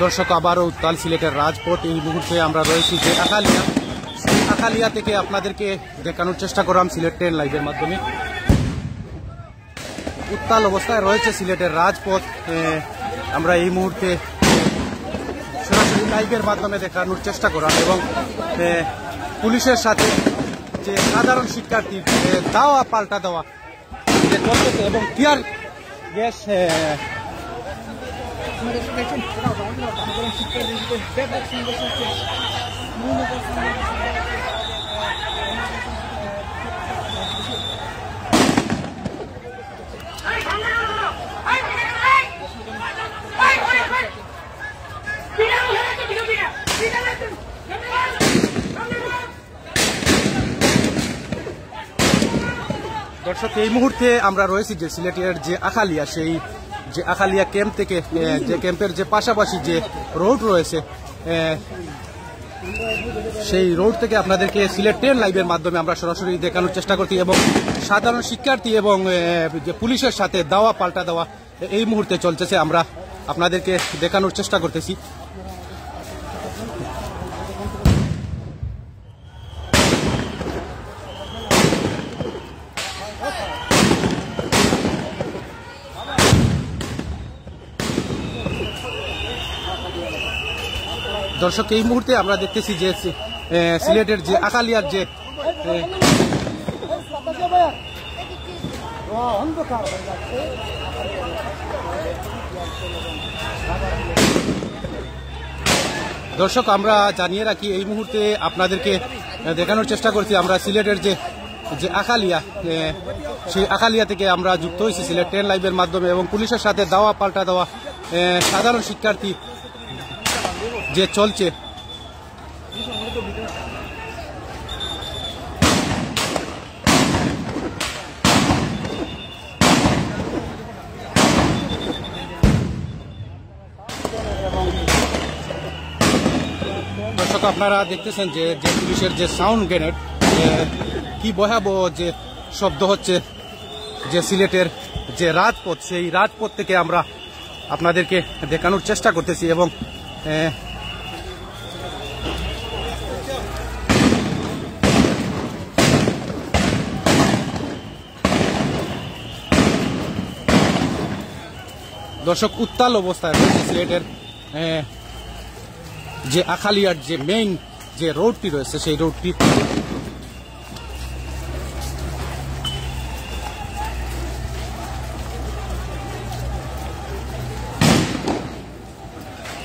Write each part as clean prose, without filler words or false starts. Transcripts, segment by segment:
দর্শক আবারও উত্তাল সিলেটের রাজপথ। এই মুহূর্তে আমরা রয়েছি যে আখালিয়া, সেই আখালিয়া থেকে আপনাদেরকে দেখানোর চেষ্টা করলাম সিলেট 10 লাইভের মাধ্যমে। উত্তাল অবস্থায় রয়েছে সিলেটের রাজপথ। আমরা এই মুহূর্তে সরাসরি লাইভের মাধ্যমে দেখানোর চেষ্টা করলাম এবং পুলিশের সাথে যে সাধারণ শিক্ষার্থী দাওয়া পাল্টা দেওয়া চলতেছে এবং টিয়ার গ্যাস দর্শক এই মুহূর্তে আমরা রয়েছি যে সিলেটের যে আখালিয়া, সেই যে আখালিয়া ক্যাম্প থেকে যে ক্যাম্পের যে পাশাপাশি যে রোড রয়েছে সেই রোড থেকে আপনাদেরকে সিলেট 10 লাইভের মাধ্যমে আমরা সরাসরি দেখানোর চেষ্টা করছি এবং সাধারণ শিক্ষার্থী এবং যে পুলিশের সাথে দাওয়া পাল্টা দেওয়া এই মুহূর্তে চলতেছে, আমরা আপনাদেরকে দেখানোর চেষ্টা করতেছি। দর্শক এই মুহূর্তে আমরা দেখতেছি যে সিলেটের যে আখালিয়ার যে দর্শক আমরা জানিয়ে রাখি এই মুহূর্তে আপনাদেরকে দেখানোর চেষ্টা করছি আমরা সিলেটের যে আখালিয়া, সেই আখালিয়া থেকে আমরা যুক্ত হয়েছি সিলেট 10 লাইভের মাধ্যমে এবং পুলিশের সাথে দাওয়া পাল্টা দেওয়া সাধারণ শিক্ষার্থী যে চলছে। দর্শক আপনারা দেখতেছেন যে পুলিশের যে সাউন্ড গ্রেনেড, কি ভয়াবহ যে শব্দ হচ্ছে যে সিলেটের যে রাজপথ, সেই রাজপথ থেকে আমরা আপনাদেরকে দেখানোর চেষ্টা করতেছি এবং দর্শক উত্তাল অবস্থায় রয়েছে সিলেটের যে আখালিয়ার যে মেইন যে রোডটি রয়েছে সেই রোডটি।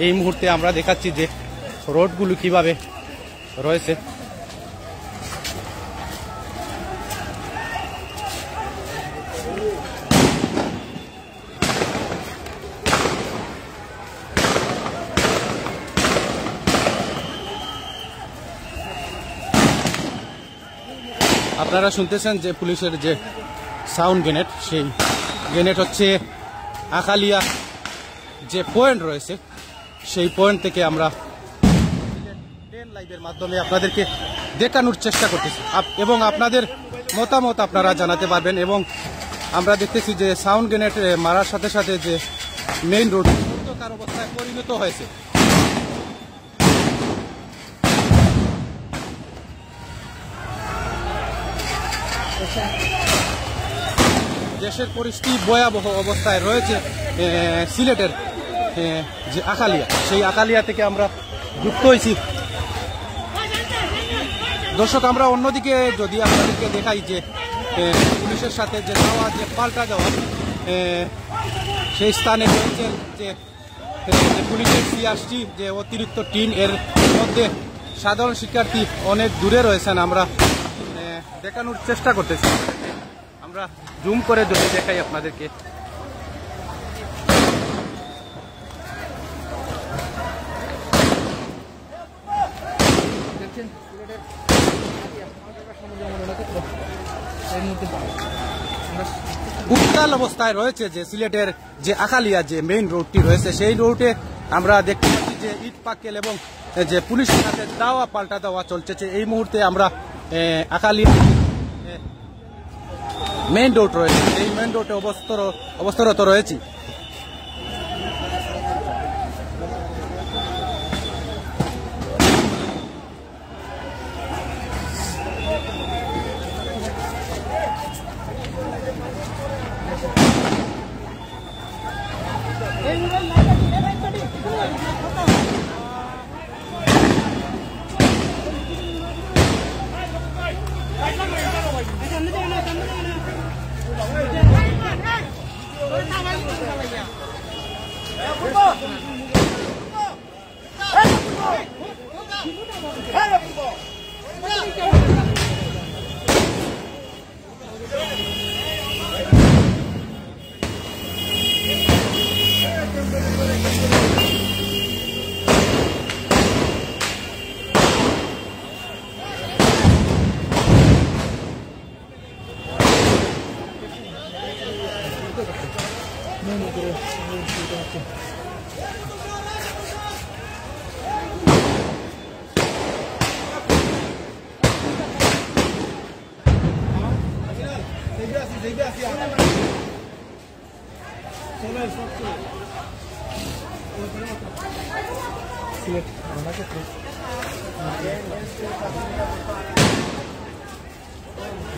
এই মুহূর্তে আমরা দেখাচ্ছি যে রোডগুলো কিভাবে রয়েছে। আপনারা শুনতেছেন যে পুলিশের যে সাউন্ড গ্রেনেড, সেই গ্রেনেড হচ্ছে আখালিয়া যে পয়েন্ট রয়েছে সেই পয়েন্ট থেকে আমরা 10 লাইভের মাধ্যমে আপনাদেরকে দেখানোর চেষ্টা করতেছি এবং আপনাদের মতামত আপনারা জানাতে পারবেন। এবং আমরা দেখতেছি যে সাউন্ড গ্রেনেড মারার সাথে সাথে যে মেইন রোড অন্ধকার অবস্থায় পরিণত হয়েছে। দেশের পরিস্থিতি ভয়াবহ অবস্থায় রয়েছে সিলেটের যে আখালিয়া, সেই আখালিয়া থেকে আমরা যুক্ত হয়েছি। দর্শক আমরা অন্যদিকে যদি আপনাদেরকে দেখাই যে পুলিশের সাথে যে দেওয়া যে পাল্টা দেওয়া সেই স্থানে রয়েছে যে পুলিশের সিআরসি যে অতিরিক্ত টিম, এর মধ্যে সাধারণ শিক্ষার্থী অনেক দূরে রয়েছেন, আমরা দেখানোর চেষ্টা করতেছি। আমরা জুম করে যদি দেখাই আপনাদেরকে, উত্তাল অবস্থায় রয়েছে যে সিলেটের যে আখালিয়া যে মেইন রোডটি রয়েছে সেই রোডে আমরা দেখতে পাচ্ছি যে ইট পাক্কেল এবং যে পুলিশের সাথে দাওয়া পাল্টা দেওয়া চলছে। এই মুহূর্তে আমরা আখালিয়া মেইন রোড রয়েছে, এই মেইন রোডে অবস্থারত রয়েছি।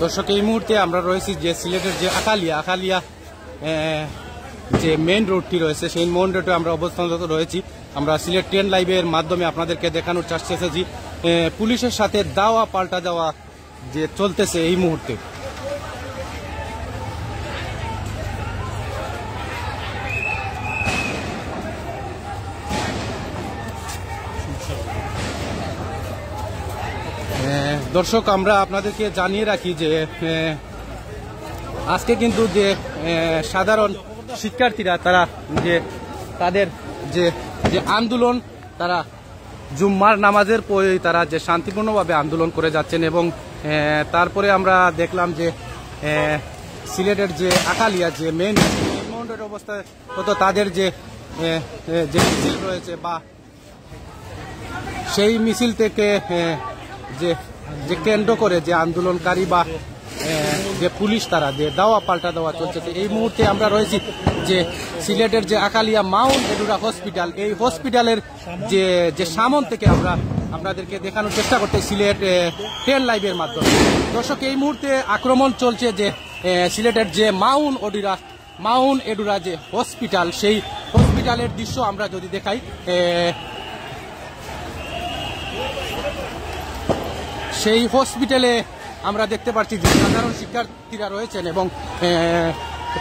দর্শক, এই মুহূর্তে আমরা রয়েছি যে সিলেটের যে আখালিয়া যে মেইন রোডটি রয়েছে, সেই মেইন রোডে আমরা অবস্থানরত রয়েছি। আমরা সিলেট 10 লাইভের মাধ্যমে আপনাদেরকে দেখানোর চেষ্টা করেছি পুলিশের সাথে দাওয়া পাল্টা দেওয়া যে চলতেছে এই মুহূর্তে। দর্শক, আমরা আপনাদেরকে জানিয়ে রাখি যে আজকে কিন্তু যে সাধারণ শিক্ষার্থীরা তারা যে তাদের যে যে আন্দোলন, তারা জুম্মার নামাজের পরে তারা যে শান্তিপূর্ণভাবে আন্দোলন করে যাচ্ছেন। এবং তারপরে আমরা দেখলাম যে সিলেটের যে আখালিয়া যে মেইন রোড অবস্থায় কত তাদের যে মিছিল রয়েছে বা সেই মিছিল থেকে যে কেন্দ্র করে যে আন্দোলনকারী বা যে পুলিশ তারা যে দাওয়া পাল্টা দেওয়া চলছে। এই মুহূর্তে আমরা রয়েছি যে সিলেটের যে আখালিয়া মাউন্ট এডুরা হসপিটাল, এই হসপিটালের যে সামন থেকে আমরা আপনাদেরকে দেখানোর চেষ্টা করতে সিলেট 10 লাইভের মাধ্যমে। দর্শক, এই মুহূর্তে আক্রমণ চলছে যে সিলেটের যে মাউন্ট এডুরা যে হসপিটাল, সেই হসপিটালের দৃশ্য আমরা যদি দেখাই, সেই হসপিটালে আমরা দেখতে পাচ্ছি যে সাধারণ শিক্ষার্থীরা রয়েছেন এবং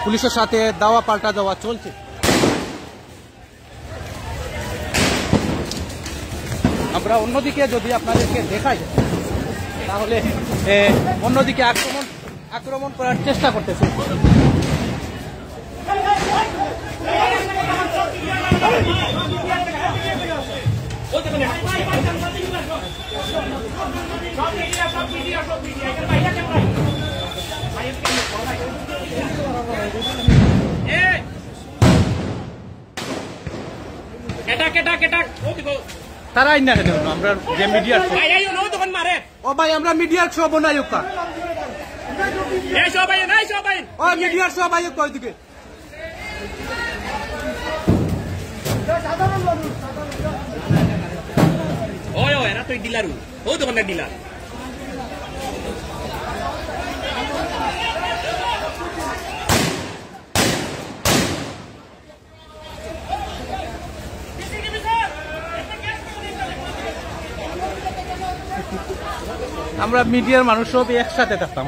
পুলিশের সাথে দাওয়া পাল্টা দেওয়া চলছে। আমরা অন্যদিকে যদি আপনাদেরকে দেখাই, তাহলে অন্যদিকে আক্রমণ করার চেষ্টা করতেছে। তারা আইনা কেন আমরা যে মিডিয়ার ও ভাই, আমরা মিডিয়ার শো বানাই ও মিডিয়ার শো ভাই ওইদিকে এরা তো ডিলার ও দোকানদার ডিলার। আমরা মিডিয়ার মানুষ সব একসাথে থাকতাম।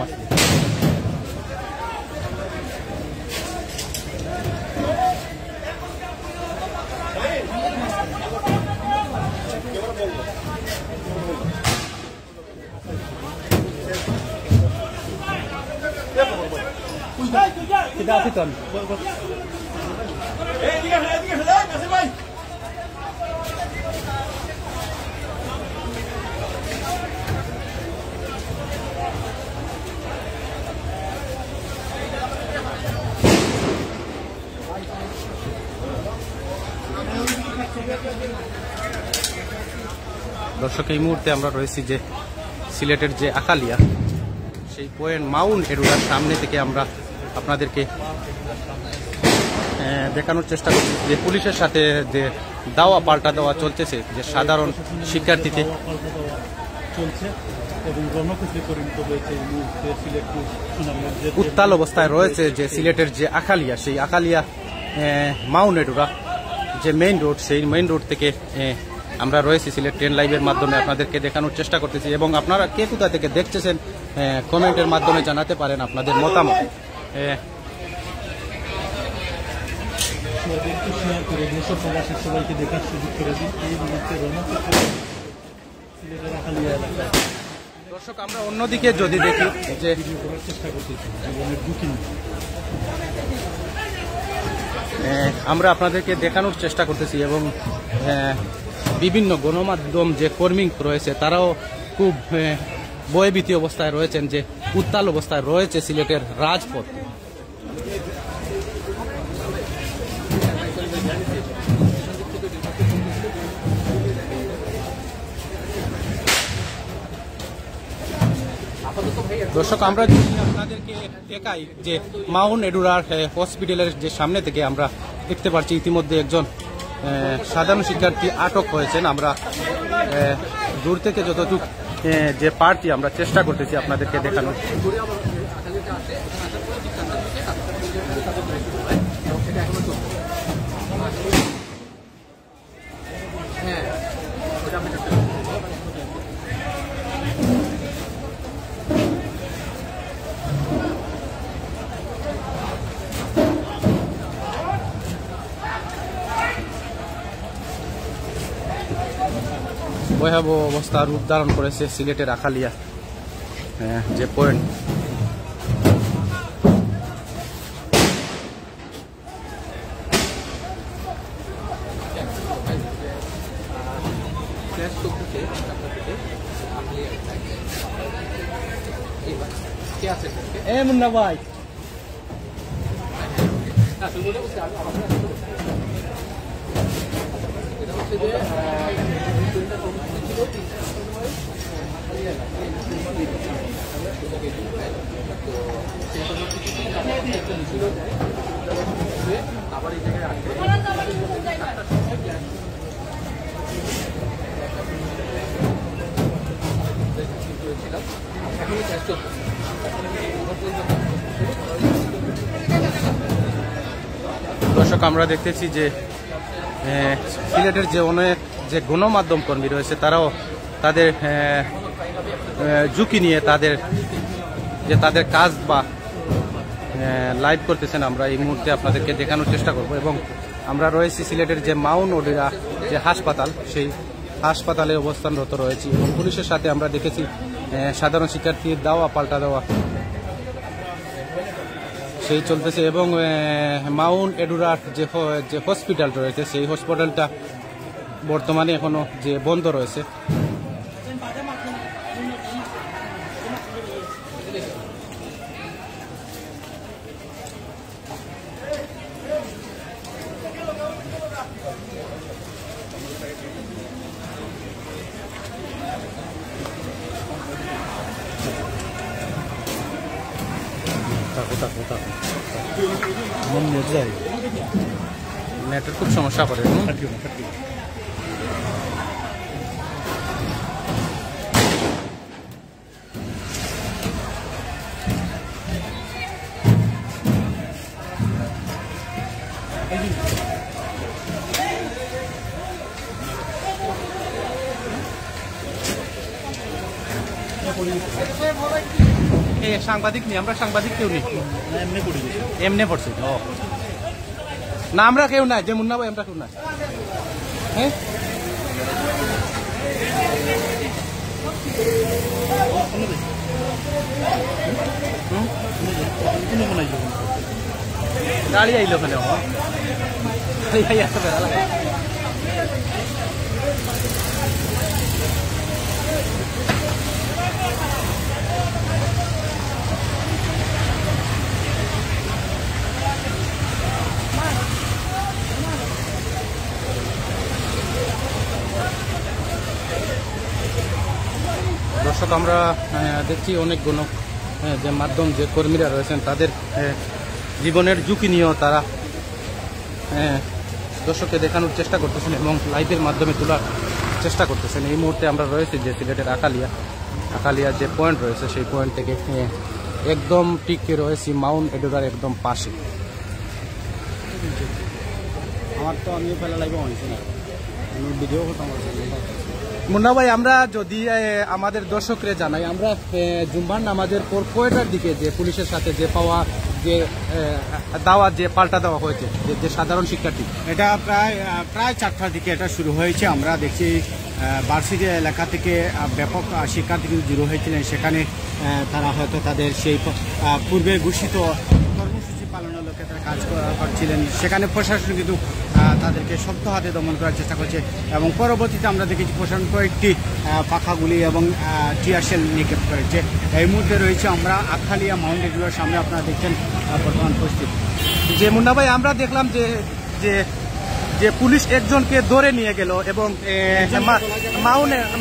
দর্শক, এই মুহূর্তে আমরা রয়েছি যে সিলেটের যে আখালিয়া, সেই পয়েন্ট মাউন্ট এডুরার সামনে থেকে আমরা আপনাদেরকে দেখানোর চেষ্টা করছি যে পুলিশের সাথে যে দাওয়া পাল্টা দেওয়া চলতেছে, যে সাধারণ শিক্ষার্থীতে উত্তাল অবস্থায় রয়েছে যে সিলেটের যে আখালিয়া, সেই আখালিয়া মাউন্ট এডুরা যে মেইন রোড, সেই মেইন রোড থেকে আমরা রয়েছি সিলেট ট্রেন লাইভের মাধ্যমে আপনাদেরকে দেখানোর চেষ্টা করতেছি, এবং আপনারা কে কোথা থেকে দেখতেছেন কমেন্টের মাধ্যমে জানাতে পারেন আপনাদের মতামত। সবাইকে দেখার সুযোগ করে দিন। এই মুহূর্তে দর্শক, আমরা অন্যদিকে যদি দেখি যে করার চেষ্টা করতেছি জীবনের ঝুঁকি নিয়ে। আমরা আপনাদেরকে দেখানোর চেষ্টা করতেছি, এবং বিভিন্ন গণমাধ্যম যে কর্মী রয়েছে তারাও খুব ভয়ভীতি অবস্থায় রয়েছেন, যে উত্তাল অবস্থায় রয়েছে সিলেটের রাজপথ। দর্শক, আমরা যদি আপনাদেরকে দেখাই যে মাউন্ট এডুরার হসপিটালের যে সামনে থেকে আমরা দেখতে পাচ্ছি ইতিমধ্যে একজন সাধারণ শিক্ষার্থী আটক হয়েছেন। আমরা দূর থেকে যতটুকু যে পার্টি আমরা চেষ্টা করতেছি আপনাদেরকে দেখানোর। ভয়াবহ অবস্থা রূপ ধারণ করেছে সিলেটের আখালিয়া যে পয়েন্ট। মুন্না ভাই, দর্শক, আমরা দেখতেছি যে সিলেটের যে অনেক যে গণমাধ্যম কর্মী রয়েছে তারাও তাদের ঝুঁকি নিয়ে তাদের কাজ বা লাইভ করতেছেন। আমরা এই মুহূর্তে আপনাদেরকে দেখানোর চেষ্টা করব, এবং আমরা রয়েছি সিলেটের যে মাউন্ট এডুরা যে হাসপাতাল, সেই হাসপাতালে অবস্থানরত রয়েছি, এবং পুলিশের সাথে আমরা দেখেছি সাধারণ শিক্ষার্থীর দাওয়া পাল্টা দেওয়া সেই চলতেছে, এবং মাউন্ট এডুরার যে হসপিটাল রয়েছে সেই হসপিটালটা বর্তমানে এখনো যে বন্ধ রয়েছে। নেটের খুব সমস্যা করে। সাংবাদিক নেই, আমরা সাংবাদিক কেউ নেই, এমনি পড়ছি না, আমরা কেউ নাই, যে মুন্না ভাই আমরা কেউ নাই। হ্যাঁ, গাড়ি আইল ওখানে দর্শক, আমরা দেখছি অনেক যে মাধ্যম যে কর্মীরা রয়েছেন তাদের জীবনের ঝুঁকি নিয়েও তারা দর্শককে দেখানোর চেষ্টা করতেছেন এবং লাইভের মাধ্যমে তোলার চেষ্টা করতেছেন। এই মুহূর্তে আমরা রয়েছি যে সিলেটের আকালিয়া যে পয়েন্ট রয়েছে সেই পয়েন্ট থেকে একদম টিকে রয়েছি মাউন্ট এডুরার একদম পাশে। আমার তো আমি ফেলা লাগবে হয়েছে না ভিডিও করতাম মুন্না ভাই, আমরা যদি আমাদের দর্শকরে জানাই, আমরা জুম্মার নামাজের পর কয়টার দিকে যে পুলিশের সাথে যে পাওয়া যে দাওয়া যে পাল্টা দেওয়া হয়েছে যে সাধারণ শিক্ষার্থী, এটা প্রায় 4টার দিকে এটা শুরু হয়েছে। আমরা দেখছি বার্ষিক এলাকা থেকে ব্যাপক শিক্ষার্থী কিন্তু জড়ো হয়েছিলেন। সেখানে তারা হয়তো তাদের সেই পূর্বে ঘোষিত কর্মসূচি পালনের লক্ষ্যে তারা কাজ করছিলেন। সেখানে প্রশাসন কিন্তু তাদেরকে শক্ত হাতে দমন করার চেষ্টা করছে এবং পরবর্তীতে আমরা দেখেছি প্রশাসন কয়েকটি পাখাগুলি এবং টিয়ারশেল নিক্ষেপ করেছে। এই মুহূর্তে রয়েছে আমরা আখালিয়া মাউন্ট এগুলোর সামনে, আপনারা দেখছেন বর্তমান পরিস্থিতি। যে মুন্না ভাই, আমরা দেখলাম যে যে যে পুলিশ একজনকে ধরে নিয়ে গেল এবং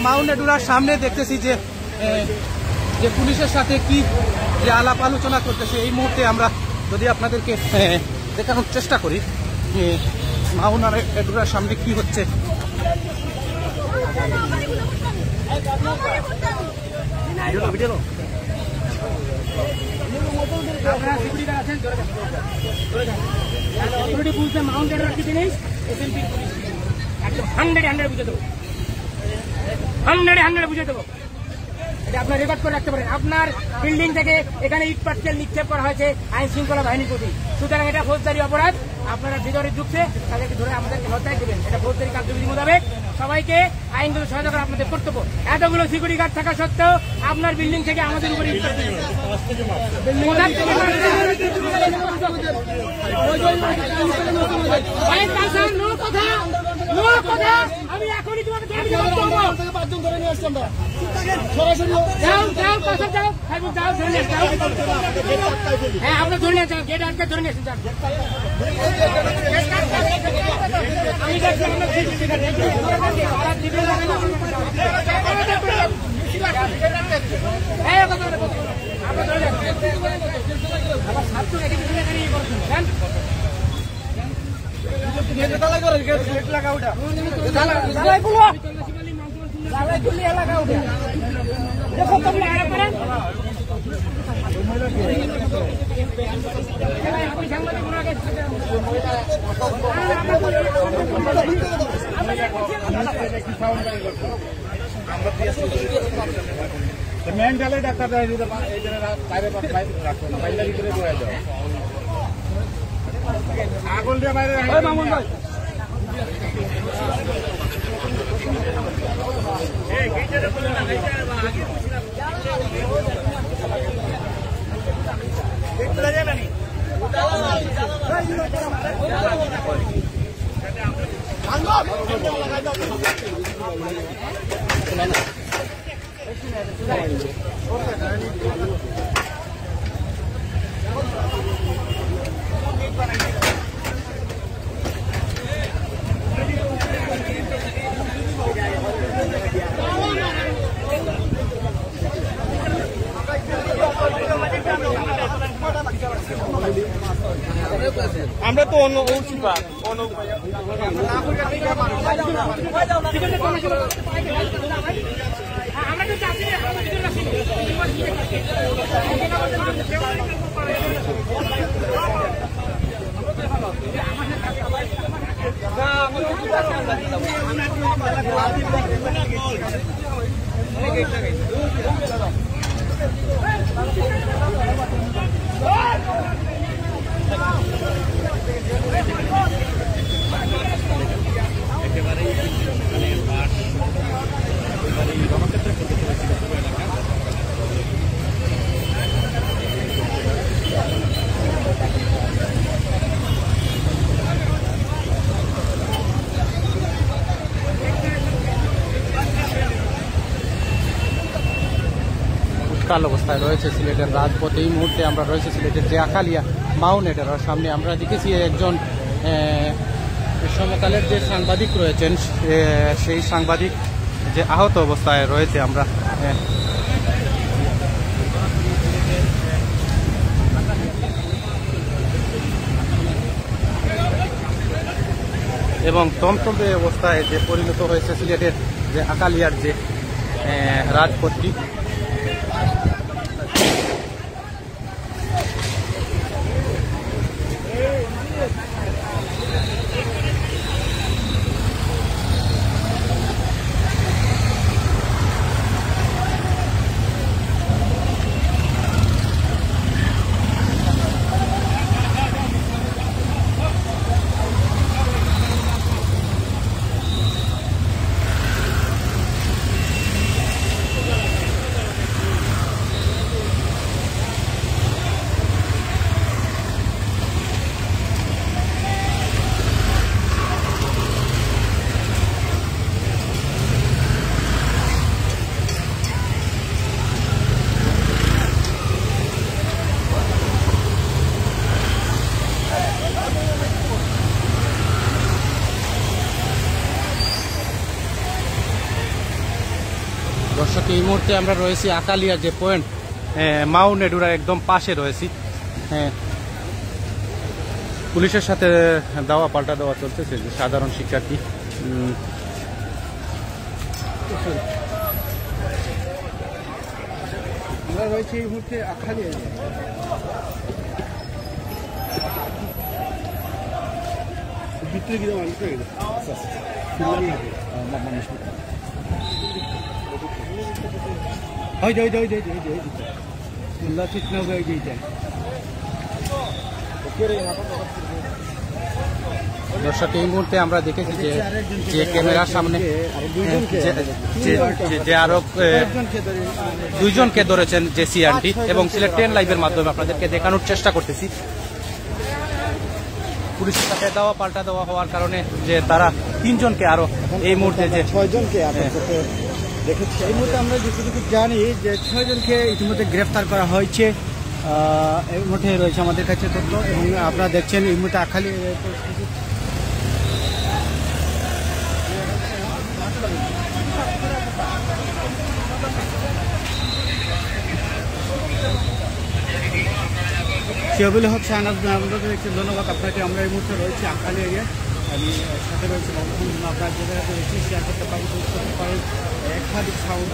মাউনেডুরার সামনে দেখতেছি যে যে পুলিশের সাথে কি যে আলাপ আলোচনা করতেছে। এই মুহূর্তে আমরা যদি আপনাদেরকে দেখানোর চেষ্টা করি মাউনেডুরার সামনে কি হচ্ছে। বুঝে দেবো, এটা আপনার রেকর্ড করে রাখতে পারেন। আপনার বিল্ডিং থেকে এখানে ইট পাটকেল নিক্ষেপ করা হয়েছে আইন শৃঙ্খলা বাহিনীর প্রতি, সুতরাং এটা ফৌজদারি অপরাধ। আপনারা ভিতরে ঢুকছে তাদেরকে ধরে আমাদেরকে হত্যায় দেবেন, এটা ফৌজদারি কার্যবিধি মোতাবেক সবাইকে আইনগত সহায়তা করা আপনাদের কর্তব্য। এতগুলো সিকিউরিটি গার্ড থাকা সত্ত্বেও আপনার বিল্ডিং থেকে আমাদের উপরে আমি এখনই তোমাকে হ্যাঁ, আপনার ধরে নিয়ে যান, গেট আটকে ধরে নিয়ে যান। মেন ডালে ডাক্তার বাইরে রাখো না, বাইরে ভিতরে পড়ে যাও। আগুন দিয়ে বাইরে মামুন ভাই আমরা তো অন্য উত্তাল অবস্থায় রয়েছে সিলেটের রাজপথ। এই মুহূর্তে আমরা রয়েছে সিলেটের যে আখালিয়া মাউনেডের সামনে। আমরা দেখেছি একজন সমকালের যে সাংবাদিক রয়েছেন সেই সাংবাদিক যে আহত অবস্থায় রয়েছে। আমরা এবং তমতমে অবস্থায় যে পরিণত হয়েছে সিলেটের যে আকালিয়ার যে রাজপথটি। দর্শক, এই মুহূর্তে আমরা রয়েছি আকালিয়া যে পয়েন্ট, মাউন্ট এডুরার একদম পাশে রয়েছি। পুলিশের সাথে দেওয়া পাল্টা দেওয়া চলতেছে যে সাধারণ শিক্ষার্থী। আমরা রয়েছি এই মুহূর্তে আখালিয়া। ভিতরে গিয়ে মানুষ হয়ে গেছে দর্শক, এই মুহূর্তে আমরা দেখেছি যে ক্যামেরার সামনে যে আরো দুইজনকে ধরেছেন যে সিআরটি, এবং সিলেট 10 লাইভের মাধ্যমে আপনাদেরকে দেখানোর চেষ্টা করতেছি। পুলিশের সাথে দেওয়া পাল্টা দেওয়া হওয়ার কারণে যে তারা 3 জনকে আরো এই মুহূর্তে যে 6 জনকে দেখেছি। এই মুহূর্তে আমরা যতটুকু জানি যে 6 জনকে ইতিমধ্যে গ্রেফতার করা হয়েছে। এই মুহূর্তে রয়েছে আমাদের কাছে তথ্য, এবং আপনারা দেখছেন এই মুহূর্তে আখালিয়া শিয়াবুল হক শাহনাজ, ধন্যবাদ আপনাকে। আমরা এই মুহূর্তে রয়েছি আখালিয়া এরিয়া, আমি সাথে রয়েছে আপনার যে জায়গাতে রয়েছি শেয়ার করতে পারি, করতে পারেন। একাধিক সাউন্ড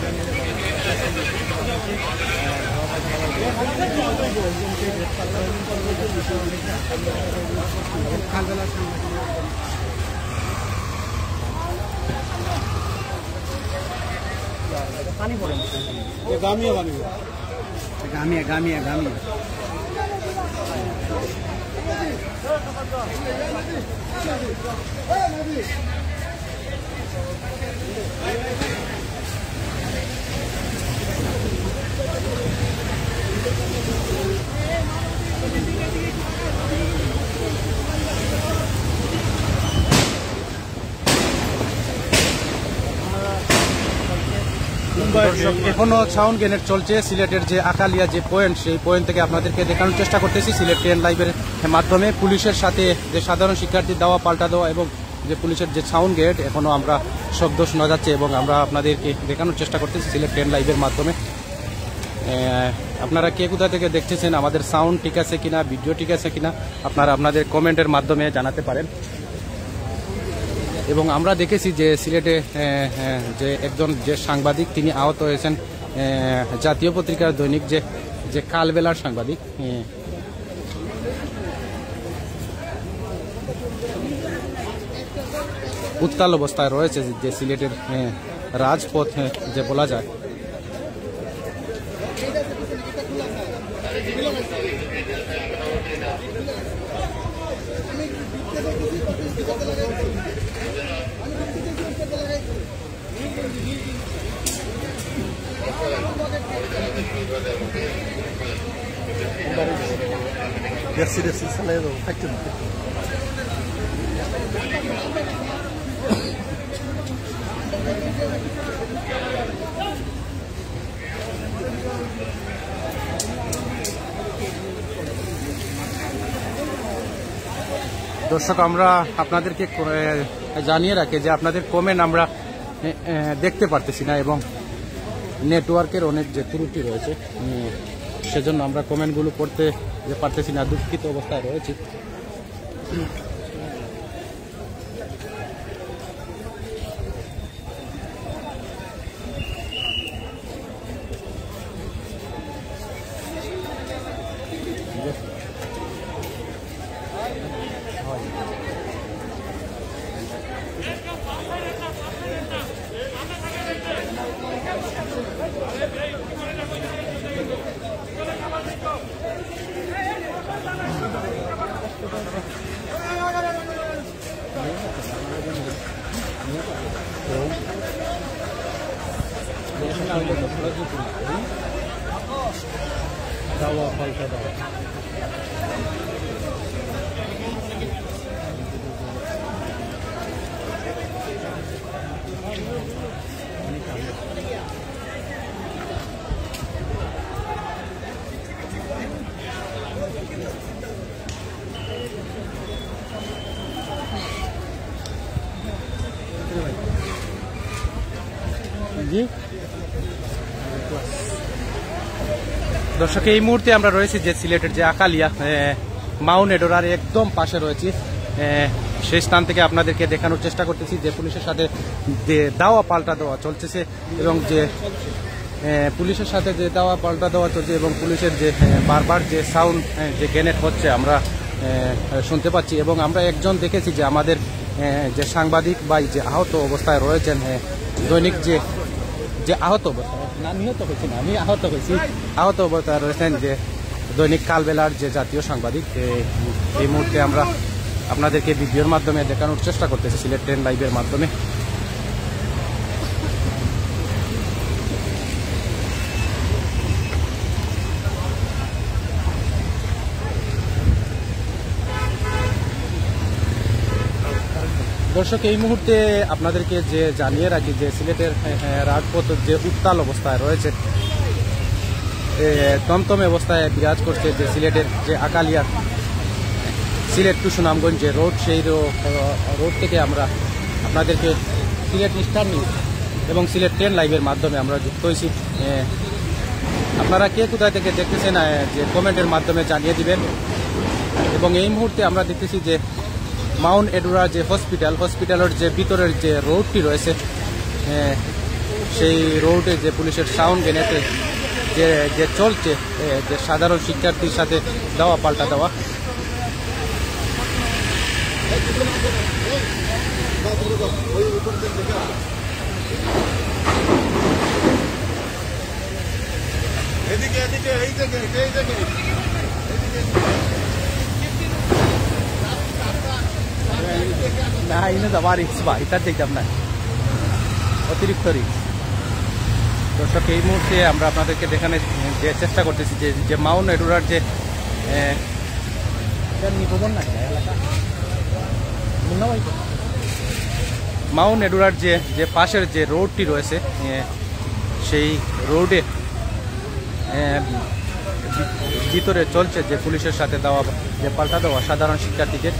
পানি পড়ে গামিয়া গামিয়া গামিয়া গামিয়া এখনো সাউন্ড গ্রেনেড চলছে সিলেটের যে আকালিয়া যে পয়েন্ট, সেই পয়েন্ট থেকে আপনাদেরকে দেখানোর চেষ্টা করতেছি সিলেট 10 লাইভের মাধ্যমে। পুলিশের সাথে যে সাধারণ শিক্ষার্থী দেওয়া পাল্টা দেওয়া এবং যে পুলিশের যে সাউন্ড গ্রেনেড এখনো আমরা শব্দ শোনা যাচ্ছে, এবং আমরা আপনাদেরকে দেখানোর চেষ্টা করতেছি সিলেট 10 লাইভের মাধ্যমে। আপনারা কে কোথা থেকে দেখতেছেন, আমাদের সাউন্ড ঠিক আছে কিনা, ভিডিও ঠিক আছে কিনা, আপনারা আপনাদের কমেন্টের মাধ্যমে জানাতে পারেন। এবং আমরা দেখেছি যে সিলেটে যে একজন যে সাংবাদিক তিনি আহত হয়েছেন, জাতীয় পত্রিকার দৈনিক যে কালবেলার সাংবাদিক। উত্তাল অবস্থায় রয়েছে যে সিলেটের রাজপথ যে বলা যায়। দর্শক, আমরা আপনাদেরকে জানিয়ে রাখি যে আপনাদের কমেন্ট আমরা দেখতে পারতেছি না, এবং নেটওয়ার্কের অনেক যে ত্রুটি রয়েছে, সেজন্য আমরা কমেন্টগুলো করতে পারতেছি না, দুঃখিত অবস্থায় রয়েছি। দাওয়া পাল্টা দাওয়া जी দর্শক, এই মুহূর্তে আমরা রয়েছি যে সিলেটের যে আকালিয়া মাউন্ট এডোরার একদম পাশে রয়েছি। সেই স্থান থেকে আপনাদেরকে দেখানোর চেষ্টা করতেছি যে পুলিশের সাথে যে দাওয়া পাল্টা দেওয়া চলতেছে এবং যে পুলিশের সাথে যে দাওয়া পাল্টা দেওয়া চলছে এবং পুলিশের যে বারবার যে সাউন্ড যে গ্রেনেড হচ্ছে আমরা শুনতে পাচ্ছি। এবং আমরা একজন দেখেছি যে আমাদের যে সাংবাদিক বা যে আহত অবস্থায় রয়েছেন, দৈনিক যে আহত অবস্থায় না নিহত হয়েছি না আমি আহত হয়েছি, আহত অবস্থায় রয়েছেন যে দৈনিক কালবেলার যে জাতীয় সাংবাদিক। এই মুহূর্তে আমরা আপনাদেরকে ভিডিওর মাধ্যমে দেখানোর চেষ্টা করতেছি সিলেট 10 লাইভের মাধ্যমে। দর্শক, এই মুহূর্তে আপনাদেরকে যে জানিয়ে রাখি যে সিলেটের রাজপথ যে উত্তাল অবস্থায় রয়েছে, তমতমে অবস্থায় বিরাজ করছে যে সিলেটের যে আকালিয়া সিলেট টু সুনামগঞ্জ যে রোড, সেই রোড থেকে আমরা আপনাদেরকে সিলেট স্টার নিউজ এবং সিলেট 10 লাইভের মাধ্যমে আমরা যুক্ত হয়েছি। আপনারা কে কোথায় থেকে দেখতেছেন যে কমেন্টের মাধ্যমে জানিয়ে দিবেন। এবং এই মুহূর্তে আমরা দেখতেছি যে মাউন্ট এডোরা যে হসপিটালের যে ভিতরের যে রোডটি রয়েছে, সেই রোডে যে পুলিশের সাউন্ড গ্রেনেডে যে চলছে যে সাধারণ শিক্ষার্থীর সাথে দেওয়া পাল্টা দেওয়া। না, এনে যাওয়ার রিক্স বা এটা যেতাম না, অতিরিক্ত রিক্স। দর্শক, এই মুহূর্তে আমরা আপনাদেরকে দেখানোর যে চেষ্টা করতেছি যে মাউন্ট এডোরার যে মাউন্ট এডোরার যে পাশের যে রোডটি রয়েছে, সেই রোডে ভিতরে চলছে যে পুলিশের সাথে দেওয়া যে পাল্টা দেওয়া সাধারণ শিক্ষার্থীকে।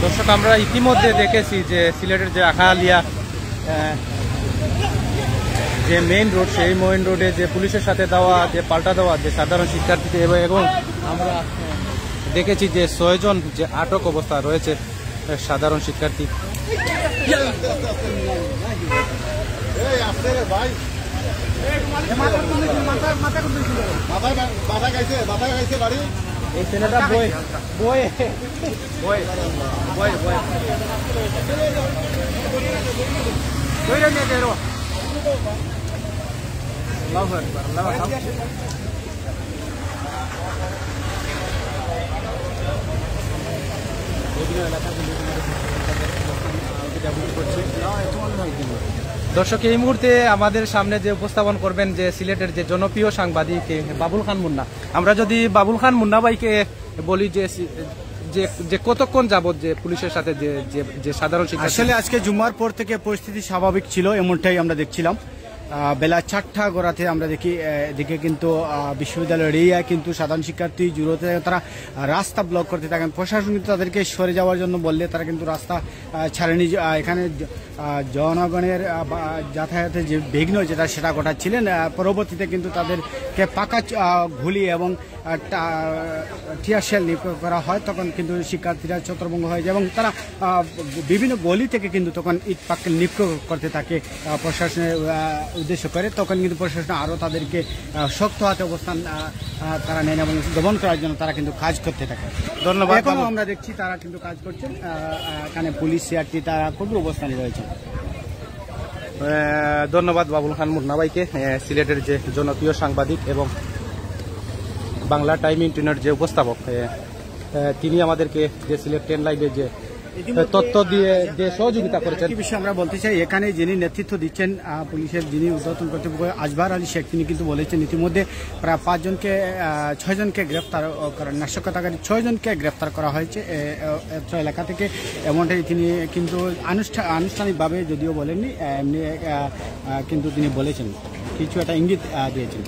দর্শক, আমরা ইতিমধ্যে দেখেছি যে সিলেটের যে আকালিয়া যে মেইন রোড, সেই মেইন রোডে যে পুলিশের সাথে দেওয়া যে পাল্টা দেওয়া যে সাধারণ শিক্ষার্থীকে এবং আমরা দেখেছি যে 6 জন যে আটক অবস্থা রয়েছে সাধারণ শিক্ষার্থী। এই ছেলেটা বই বই বই বই বই দর্শক, এই মুহূর্তে আমাদের সামনে যে উপস্থাপন করবেন যে সিলেটের যে জনপ্রিয় সাংবাদিক বাবুল খান মুন্না। আমরা যদি বাবুল খান মুন্না ভাইকে বলি যে কতক্ষণ যাবত যে পুলিশের সাথে যে সাধারণ শিক্ষার্থী, আসলে আজকে জুম্মার পর থেকে পরিস্থিতি স্বাভাবিক ছিল, এমনটাই আমরা দেখছিলাম। বেলা 4টা গড়াতে আমরা দেখি এদিকে কিন্তু বিশ্ববিদ্যালয়ের এরিয়া কিন্তু সাধারণ শিক্ষার্থী জুড়োতে তারা রাস্তা ব্লক করতে থাকেন। প্রশাসন কিন্তু তাদেরকে সরে যাওয়ার জন্য বললে তারা কিন্তু রাস্তা ছাড়েনি। এখানে জনগণের যাতায়াতের যে বিঘ্ন যেটা সেটা ঘটাচ্ছিলেন। পরবর্তীতে কিন্তু তাদেরকে পাকা ঘুলি এবং টিয়ার শেল নিক্ষেপ করা হয়, তখন কিন্তু শিক্ষার্থীরা ছত্রভঙ্গ হয়ে যায় এবং তারা বিভিন্ন গলি থেকে কিন্তু তখন ইট পাক্কেল নিক্ষেপ করতে থাকে প্রশাসনের উদ্দেশ্য করে। তখন কিন্তু প্রশাসন আরও তাদেরকে শক্ত হাতে অবস্থান তারা নেন এবং দমন করার জন্য তারা কিন্তু কাজ করতে থাকে। ধন্যবাদ। এখনও আমরা দেখছি তারা কিন্তু কাজ করছেন। এখানে পুলিশ সিআরটি তারা কঠোর অবস্থানে রয়েছে। ধন্যবাদ বাবুল খান মুন্না ভাইকে, সিলেটের যে জনপ্রিয় সাংবাদিক এবং বাংলা টাইম ইন্টারনেট যে উপস্থাপক, তিনি আমাদেরকে যে সিলেট 10 লাইভে যে তথ্য দিয়ে যে সহযোগিতা করেছেন। একটি বিষয় আমরা বলতে চাই, এখানে যিনি নেতৃত্ব দিচ্ছেন পুলিশের যিনি ঊর্ধ্বতন কর্তৃপক্ষ আজবার আলী শেখ, তিনি কিন্তু বলেছেন ইতিমধ্যে প্রায় 6 জনকে গ্রেফতার করা, নাশকতাকারী 6 জনকে গ্রেফতার করা হয়েছে এলাকা থেকে, এমনটাই তিনি কিন্তু আনুষ্ঠানিকভাবে যদিও বলেননি, এমনি কিন্তু তিনি বলেছেন, কিছু একটা ইঙ্গিত দিয়েছেন।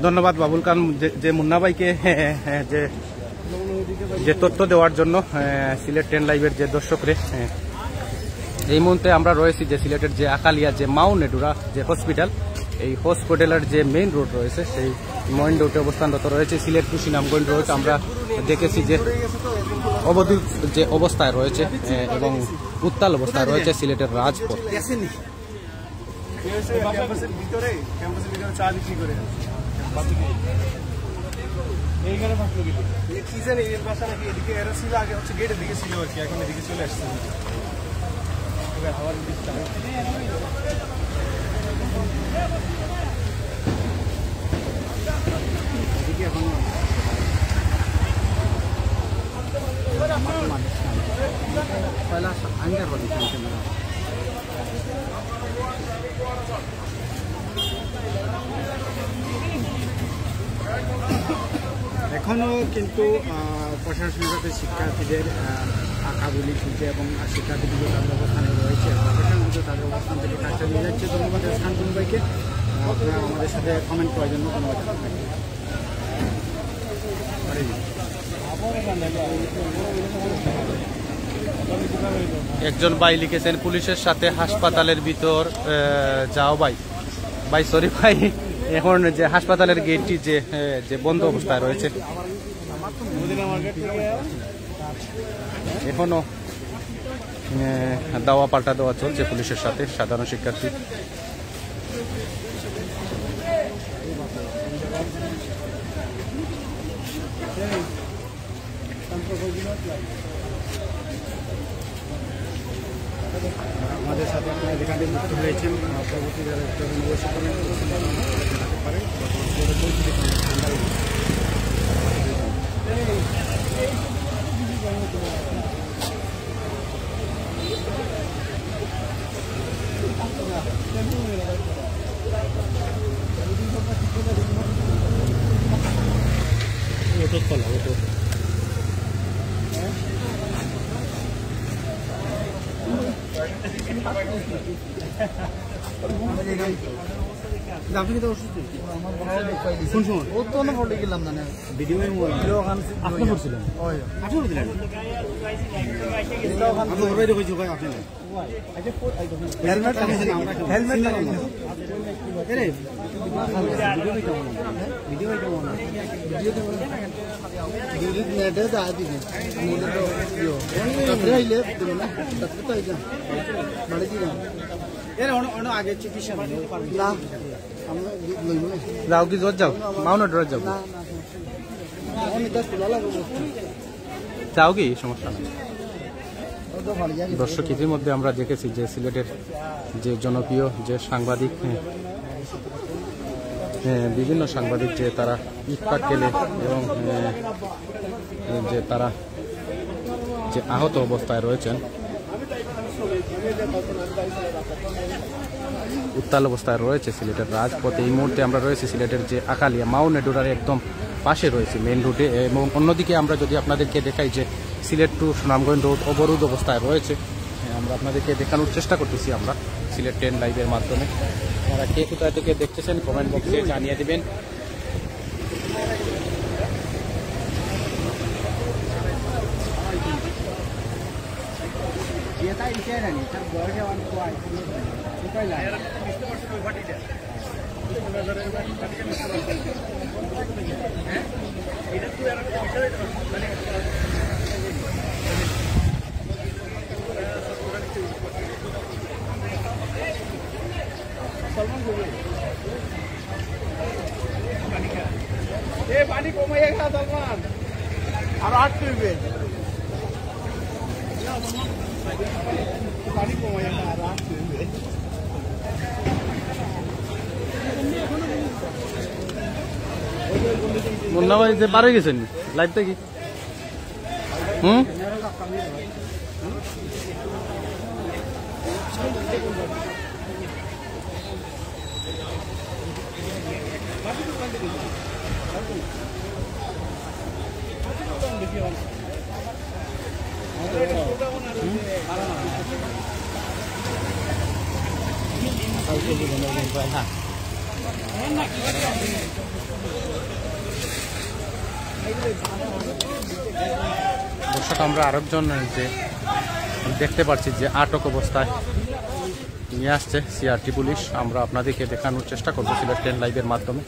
ধন্যবাদ বাবুল খান যে মুন্না ভাইকে যে তথ্য দেওয়ার জন্য। সিলেট 10 লাইভের যে দর্শকরে, এই মুহূর্তে আমরা রয়েছি যে সিলেটের যে আকালিয়া যে মাউন্ট নেডুরা যে হসপিটাল, এই হসপিটালের যে মেইন রোড রয়েছে সেই মেইন রোডে অবস্থানরত রয়েছে সিলেট টু সুনামগঞ্জ রোড। আমরা দেখেছি যে অবধি যে অবস্থায় রয়েছে এবং উত্তাল অবস্থায় রয়েছে সিলেটের রাজপথ। এইখানে থাকলো কি জানি এর বাসা নাকি এদিকে এরা ছিল, আগে হচ্ছে গেটের দিকে ছিল আর কি, এখন এদিকে চলে আসছে। হাওয়ার এখনও কিন্তু প্রশাসনের সাথে শিক্ষার্থীদের আঁকাগুলি চলছে এবং শিক্ষার্থীগুলো তাদের অবস্থানে রয়েছে, প্রশাসন কিন্তু তাদের অবস্থান থেকে কাজটা নিয়ে যাচ্ছে। ধন্যবাদ স্থানতুল ভাইকে, আপনারা আমাদের সাথে কমেন্ট করার জন্য ধন্যবাদ। একজন ভাই লিখেছেন পুলিশের সাথে হাসপাতালের ভিতর যাও ভাই সরি ভাই, এখন যে হাসপাতালের গেটটি যে বন্ধ অবস্থায় রয়েছে, এখনো দাওয়া পাল্টা দেওয়া চলছে পুলিশের সাথে সাধারণ শিক্ষার্থী। আমাদের সাথে যেখানে মুক্ত হয়েছেন পরবর্তী আপনি তো অসুস্থ কোন সময় ও তো না পড়ে গেলাম না ভিডিও আপনি পড়ছিলেন আপনি পড়ছিলেন আপনি ওর বাইরে কইছো ভাই আপনি হেলমেট লাগাইছেন আমরা হেলমেট লাগাইছেন এরে ভিডিও কেমন ভিডিও নেটে যা দিবেন মুলে তো ইয়ো তারপরে আইলে দিবেন না তারপরে তো আইজাম মানে কি না এর অন্য আগে চিকিৎসা না আমরা লইব না যাও কি জোর যাও মাউন্ট রোড যাও না আমি তো খোলা লাগবে যাও কি সমস্যা নেই। দর্শক ইতিমধ্যে আমরা দেখেছি যে সিলেটের যে জনপ্রিয় যে সাংবাদিক, বিভিন্ন সাংবাদিক যে তারা ইটপাট খেলে এবং যে তারা যে আহত অবস্থায় রয়েছেন, উত্তাল অবস্থায় রয়েছে সিলেটের রাজপথে। এই মুহূর্তে আমরা রয়েছে সিলেটের যে আকালিয়া মাউন্ট নেডুরার একদম পাশে রয়েছে মেইন রুটে, এবং অন্যদিকে আমরা যদি আপনাদেরকে দেখাই যে সিলেট টু সুনামগঞ্জ রোড অবরোধ অবস্থায় রয়েছে, আমরা আপনাদেরকে দেখানোর চেষ্টা করতেছি আমরা সিলেট 10 লাইভের মাধ্যমে। আপনারা কে কোথায় থেকে দেখতেছেন কমেন্ট বক্সে জানিয়ে দেবেন। পানি কমাইয়া খা সালমান আর 8 করবে পানি কমাইয়া খা আর 8 করবে। মুন্না ভাই যে বাড়ি গেছেন লাইভ থেকে দর্শক আমরা আরেকজন যে দেখতে পাচ্ছি যে আটক অবস্থায় নিয়ে আসছে সিআরটি পুলিশ, আমরা আপনাদেরকে দেখানোর চেষ্টা করবো সিলেট 10 লাইভের মাধ্যমে।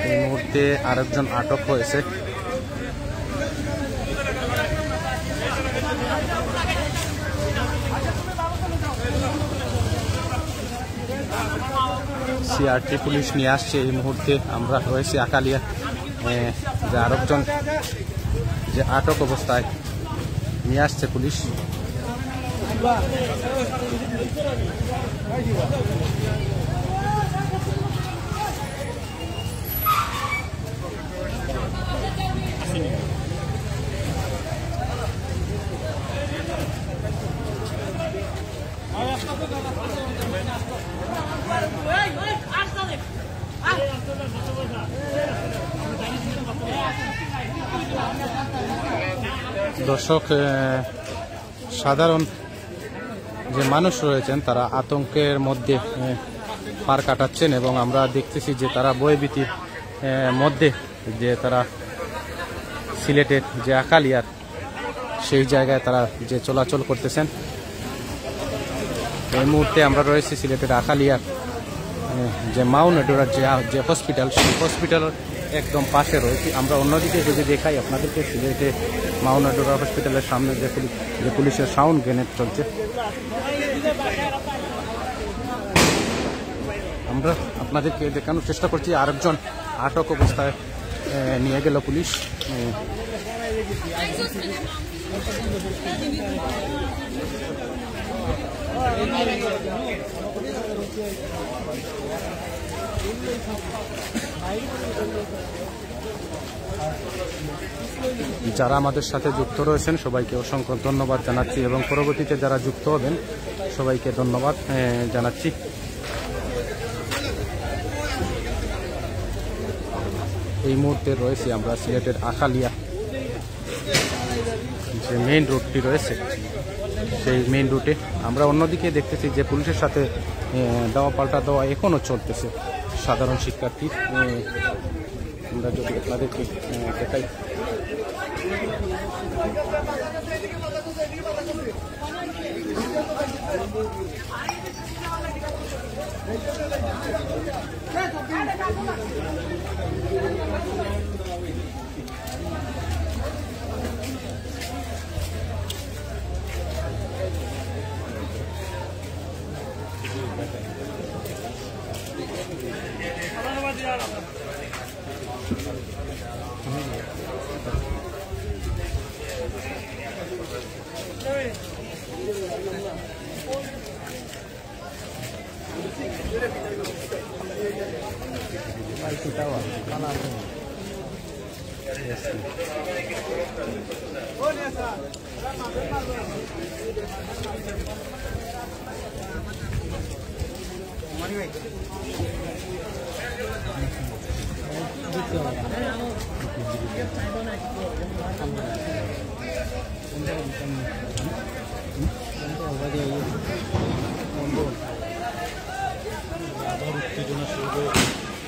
এই মুহূর্তে আরেকজন আটক হয়েছে। সিআরটি পুলিশ নিয়ে আসছে এই মুহূর্তে। আমরা রয়েছি আকালিয়া, যে আরেকজন যে আটক অবস্থায় নিয়ে আসছে পুলিশ। দর্শক, সাধারণ যে মানুষ রয়েছেন তারা আতঙ্কের মধ্যে পার কাটাচ্ছেন এবং আমরা দেখতেছি যে তারা ভয়ভীতির মধ্যে যে তারা সিলেটের যে আকালিয়ার সেই জায়গায় তারা যে চলাচল করতেছেন। এই মুহূর্তে আমরা রয়েছি সিলেটের আকালিয়ার যে মাউন্ট এডোরার যে হসপিটাল, সেই হসপিটালের একদম পাশে রয়েছি আমরা। অন্যদিকে যদি দেখাই আপনাদেরকে, সিলেটে মাউন্ট এডোরা হসপিটালের সামনে যে পুলিশের সাউন্ড গ্রেনেড চলছে, আমরা আপনাদেরকে দেখানোর চেষ্টা করছি। আরেকজন আটক অবস্থায় নিয়ে গেল পুলিশ। যারা আমাদের সাথে যুক্ত রয়েছেন সবাইকে অসংখ্য ধন্যবাদ জানাচ্ছি এবং পরবর্তীতে যারা যুক্ত হবেন সবাইকে ধন্যবাদ জানাচ্ছি। এই মুহূর্তে রয়েছে আমরা সিলেটের আকালিয়া যে মেইন রুটটি রয়েছে, সেই মেইন রুটে আমরা অন্যদিকে দেখতেছি যে পুলিশের সাথে দেওয়া পাল্টা দেওয়া এখনও চলতেছে সাধারণ শিক্ষার্থী। আমরা যদি আপনাদেরকে দেখাই,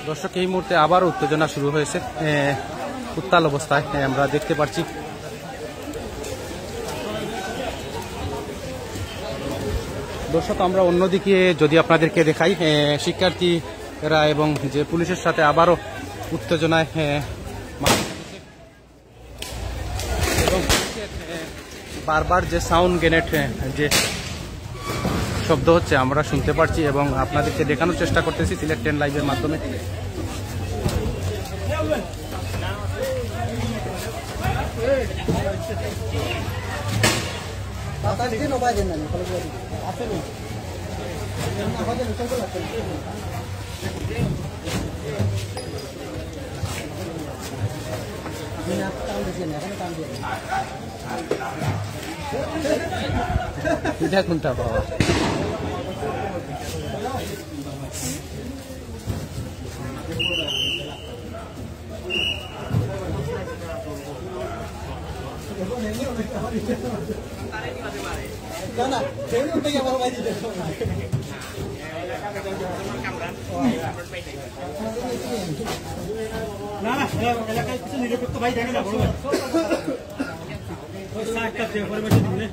দর্শক এই মুহূর্তে আবার উত্তেজনা শুরু হয়েছে, উত্তাল অবস্থায় আমরা দেখতে পাচ্ছি। দর্শক আমরা অন্যদিকে যদি আপনাদেরকে দেখাই, শিক্ষার্থীরা এবং যে পুলিশের সাথে আবারও উত্তেজনায় এবং বারবার যে সাউন্ড গ্রেনেড যে শব্দ হচ্ছে আমরা শুনতে পাচ্ছি এবং আপনাদেরকে দেখানোর চেষ্টা করতেছি সিলেট 10 লাইভের মাধ্যমে। এটা কোনটা পাওয়া না না এলাকায় কিছু নিরপেক্ষ ভাই দেখে না বড় ভাই পরিবেশ দিলে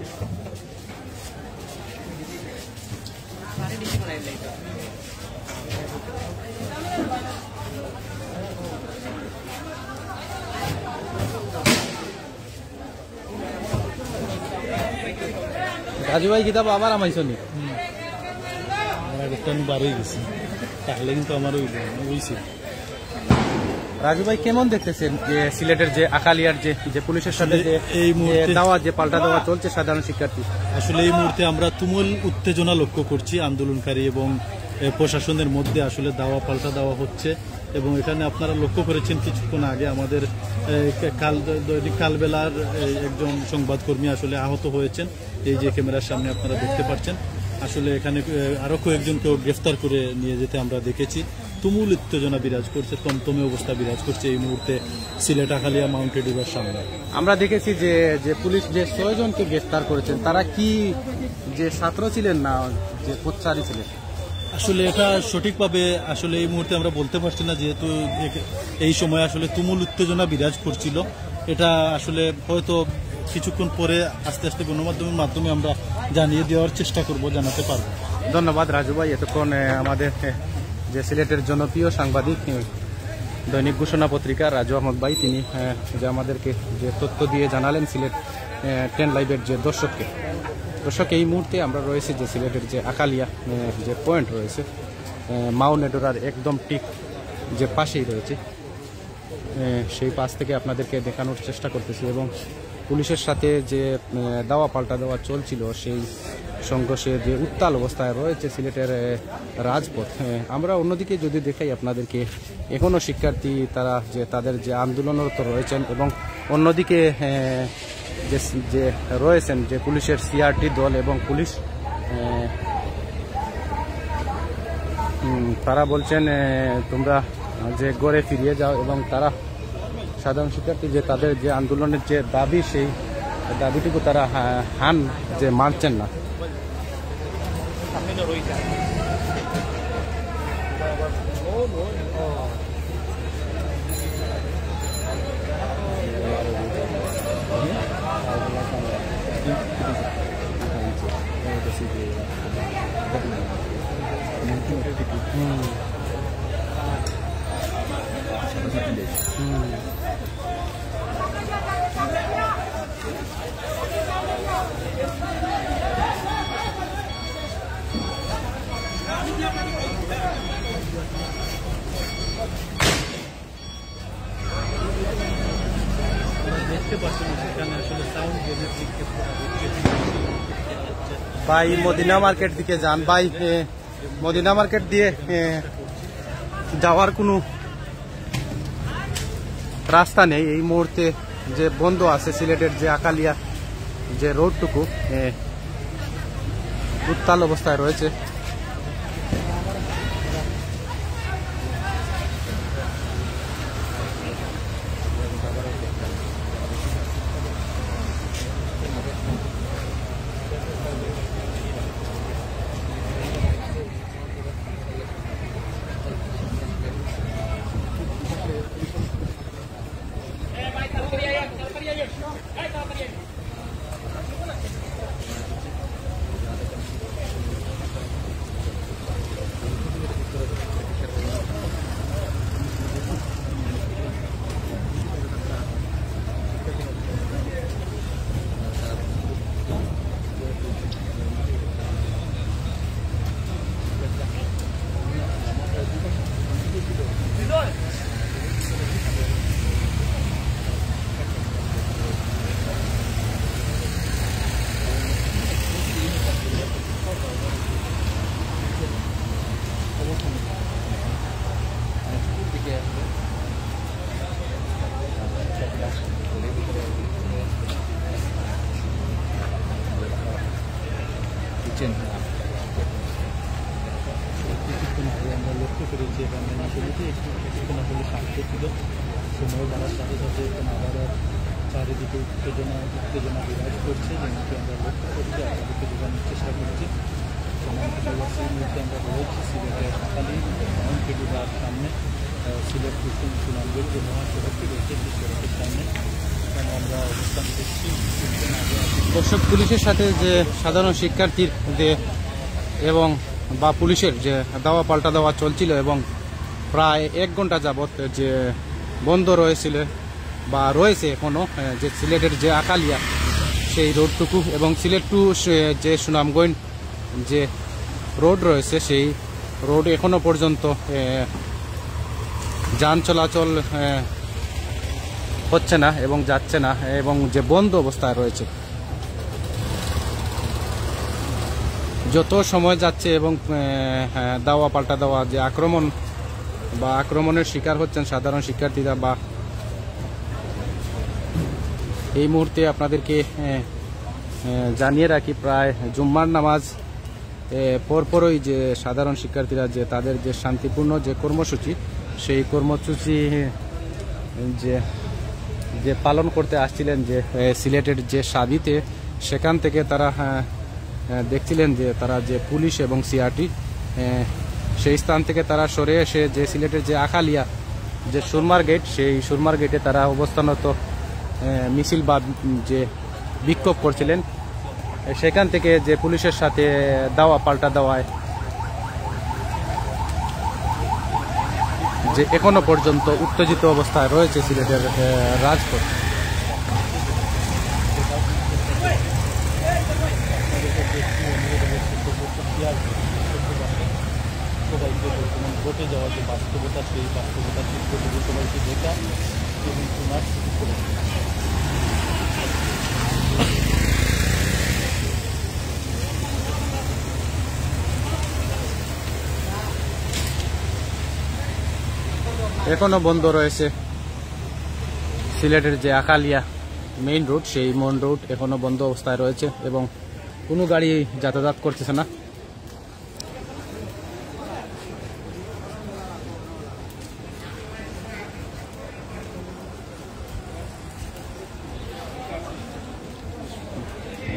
রাজু ভাই কিতাব আবার আমাইছনি বারোই গেছি তাহলে কিন্তু আমার ওইছি। রাজু ভাই কেমন দেখতেছেন যে সিলেটের যে আকালিয়ার যে পুলিশের সাথে যে এই দাওয়া যে পাল্টা দেওয়া চলছে সাধারণ শিক্ষার্থী? আসলে এই মুহূর্তে আমরা তুমুল উত্তেজনা লক্ষ্য করছি আন্দোলনকারী এবং প্রশাসনের মধ্যে আসলে দাওয়া পাল্টা দেওয়া হচ্ছে এবং এখানে আপনারা লক্ষ্য করেছেন কিছুক্ষণ আগে আমাদের কালবেলার একজন সংবাদকর্মী আসলে আহত হয়েছেন, এই যে ক্যামেরার সামনে আপনারা দেখতে পাচ্ছেন। আসলে এখানে আরো কয়েকজনকেও গ্রেফতার করে নিয়ে যেতে আমরা দেখেছি। তুমুল উত্তেজনা বিরাজ করছে, তমতমে অবস্থা বিরাজ করছে এই মুহূর্তে সিলেট আখালিয়া মাউন্টেড রিভার সামনে। আমরা দেখেছি যে পুলিশ যে 6 জনকে গ্রেফতার করেছেন তারা কি যে ছাত্র ছিলেন না যে পথচারী ছিলেন? আসলে এটা সঠিকভাবে আসলে এই মুহূর্তে আমরা বলতে পারছি না, যেহেতু এই সময় আসলে তুমুল উত্তেজনা বিরাজ করছিল। এটা আসলে হয়তো কিছুক্ষণ পরে আস্তে আস্তে গণমাধ্যমের মাধ্যমে আমরা জানিয়ে দেওয়ার চেষ্টা করব, জানাতে পারবো। ধন্যবাদ রাজু ভাই, এতক্ষণ আমাদের যে সিলেটের জনপ্রিয় সাংবাদিক দৈনিক ঘোষণা পত্রিকা রাজু আহমদ ভাই তিনি যে আমাদেরকে যে তথ্য দিয়ে জানালেন সিলেট 10 লাইভের যে দর্শক এই মুহূর্তে আমরা রয়েছি যে সিলেটের যে আকালিয়া যে পয়েন্ট রয়েছে মাউন্ট এডোরার একদম ঠিক যে পাশেই রয়েছে, সেই পাশ থেকে আপনাদেরকে দেখানোর চেষ্টা করতেছি এবং পুলিশের সাথে যে দাওয়া পাল্টা দেওয়া চলছিল সেই সংঘর্ষে যে উত্তাল অবস্থায় রয়েছে সিলেটের রাজপথ। আমরা অন্যদিকে যদি দেখাই আপনাদেরকে, এখনও শিক্ষার্থী তারা যে তাদের যে আন্দোলনরত রয়েছেন এবং অন্যদিকে যে রয়েছেন যে পুলিশের সিআরটি দল এবং পুলিশ তারা বলছেন তোমরা যে গড়ে ফিরিয়ে যাও এবং তারা সাধারণ শিক্ষার্থী যে তাদের যে আন্দোলনের যে দাবি সেই দাবিটুকু তারা যে মানছেন না। ভাই মদিনা মার্কেট দিকে যান ভাই, মদিনা মার্কেট দিয়ে যাওয়ার কোনো রাস্তা নেই এই মুহূর্তে, যে বন্ধ আছে সিলেটের যে আকালিয়া যে রোডটুকু উত্তাল অবস্থায় রয়েছে। হয়েছে এখানে মোটামুটি কিছুক্ষণ আসলে শান্ত ছিল। সময় বাড়ার সাথে সাথে এখানে আবারও চারিদিকে উত্তেজনা বিরাজ করছে, যেমনটি আমরা লক্ষ্য করছি, আপনাদেরকে বোঝানোর চেষ্টা করছি। এই মুহূর্তে আমরা রয়েছি সিলেটের আকালি মাউন্টেডিবার সামনে, সিলেট পশ্চিম সুনামগঞ্জ যে মহাসড়কটি রয়েছে সেই সড়কের সামনে এখানে আমরা অবস্থান করছি। দর্শক, পুলিশের সাথে যে সাধারণ শিক্ষার্থীর যে এবং বা পুলিশের যে দাওয়া পাল্টা দেওয়া চলছিল এবং প্রায় 1 ঘন্টা যাবৎ যে বন্ধ রয়েছিল বা রয়েছে এখনও, যে সিলেটের যে আকালিয়া সেই রোডটুকু এবং সিলেট টু যে সুনামগঞ্জ যে রোড রয়েছে সেই রোড এখনো পর্যন্ত যান চলাচল হচ্ছে না এবং যাচ্ছে না এবং যে বন্ধ অবস্থায় রয়েছে। যত সময় যাচ্ছে এবং দাওয়া পাল্টা দেওয়া যে আক্রমণ বা আক্রমণের শিকার হচ্ছেন সাধারণ শিক্ষার্থীরা, বা এই মুহূর্তে আপনাদেরকে জানিয়ে রাখি প্রায় জুম্মার নামাজ পরপরই যে সাধারণ শিক্ষার্থীরা যে তাদের যে শান্তিপূর্ণ যে কর্মসূচি সেই কর্মসূচি যে পালন করতে আসছিলেন যে সিলেটের যে সাবিতে, সেখান থেকে তারা দেখছিলেন যে তারা যে পুলিশ এবং সিআরটি সেই স্থান থেকে তারা সরে এসে যে সিলেটের যে আকালিয়া যে সুরমার গেট, সেই সুরমার গেটে তারা অবস্থানরত মিছিল বা যে বিক্ষোভ করছিলেন। সেখান থেকে যে পুলিশের সাথে দাওয়া পাল্টা দেওয়ায় যে এখনো পর্যন্ত উত্তেজিত অবস্থায় রয়েছে সিলেটের রাজপথ। সবাইকে বর্তমান ঘটে যাওয়া যে বাস্তবতা, সেই বাস্তবতা চিত্রগুলো সবাইকে দেখা এবং শোনার সুযোগ করে। এখনো বন্ধ রয়েছে সিলেটের যে আকালিয়া মেইন রোড, সেই মেইন রোড এখনো বন্ধ অবস্থায় রয়েছে এবং কোনো গাড়ি যাতায়াত করতেছে না।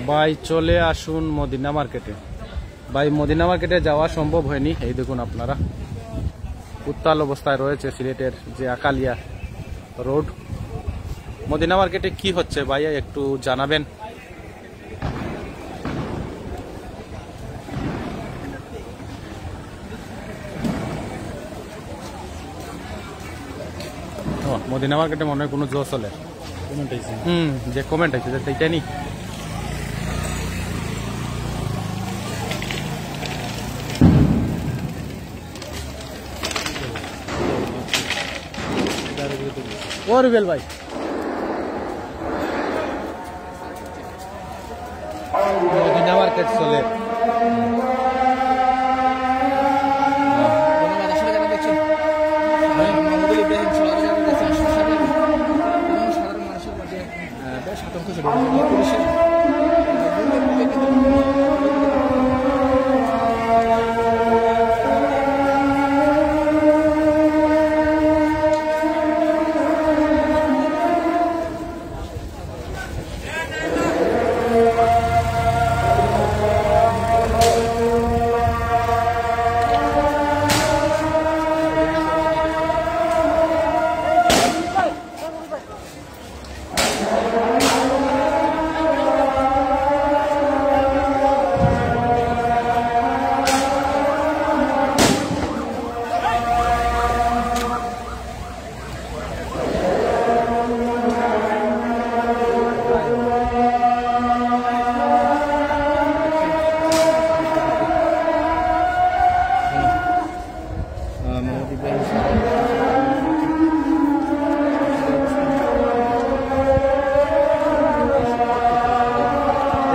ভাই চলে আসুন মদিনা মার্কেটে। ভাই মদিনা মার্কেটে যাওয়া সম্ভব হয়নি। এই দেখুন আপনারা উত্তাল অবস্থায় রয়েছে সিলেটের যে আকালিয়া রোড। মদিনা মার্কেটে কি হচ্ছে ভাইয়া একটু জানাবেন। মদিনা মার্কেটে মনে হয় কোনো জো চলে, যে কমেন্ট আছে সেইটা নি। और बेल भाई मदीना मार्केट चले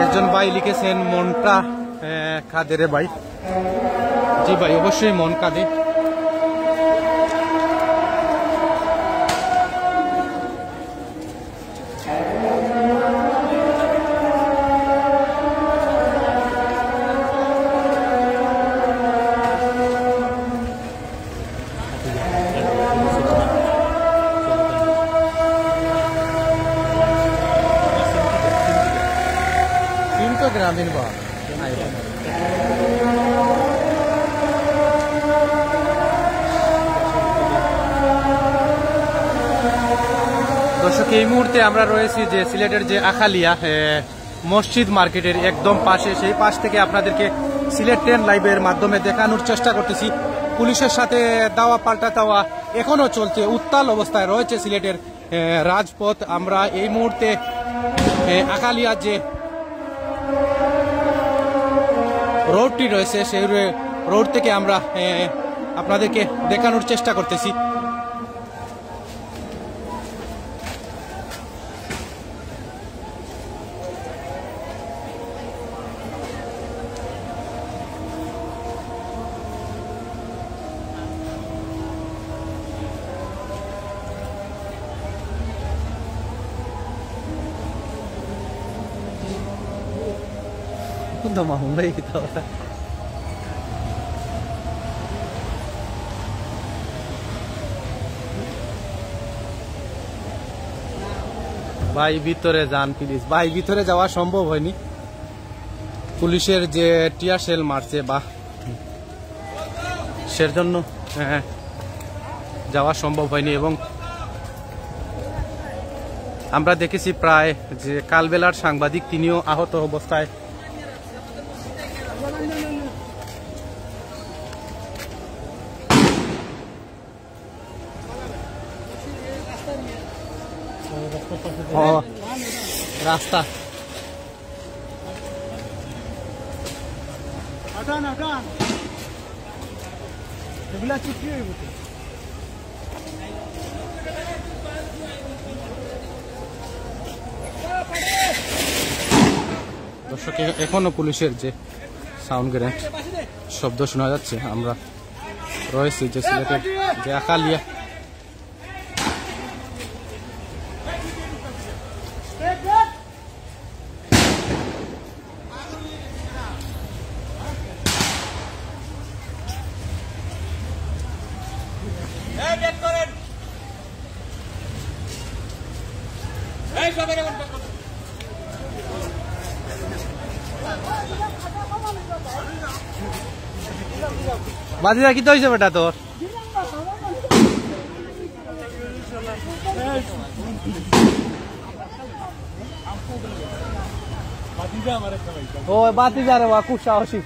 একজন ভাই লিখেছেন মনটা কাঁদে রে ভাই। জি ভাই, অবশ্যই মন কাঁদে। গ্রামীণ বা দর্শক, এই মুহূর্তে আমরা রয়েছি যে সিলেটের যে আখালিয়া মসজিদ মার্কেটের একদম পাশে, সেই পাশ থেকে আপনাদেরকে সিলেট 10 লাইভের মাধ্যমে দেখানোর চেষ্টা করতেছি। পুলিশের সাথে দাওয়া পাল্টা দাওয়া এখনো চলছে, উত্তাল অবস্থায় রয়েছে সিলেটের রাজপথ। আমরা এই মুহূর্তে আখালিয়া যে রোডটি রয়েছে সেই রোড থেকে আমরা আপনাদেরকে দেখানোর চেষ্টা করতেছি। Udah mau mulai kita. ভাই ভিতরে যান প্লিজ, ভাই ভিতরে যাওয়া সম্ভব হয়নি, পুলিশের যে টিয়ার শেল মারছে বা সেজন্য যাওয়া সম্ভব হয়নি। এবং আমরা দেখেছি প্রায় যে কালবেলার সাংবাদিক তিনিও আহত অবস্থায় রাস্তা দর্শক, এখনো পুলিশের যে সাউন্ড গ্রেনেড শব্দ শোনা যাচ্ছে। আমরা রয়েছি যে সিলেটের যে আখালিয়া বাদিরা কি তো হয়েছে বেটা তোর? ও বাতি যা রে, খুব সাহসী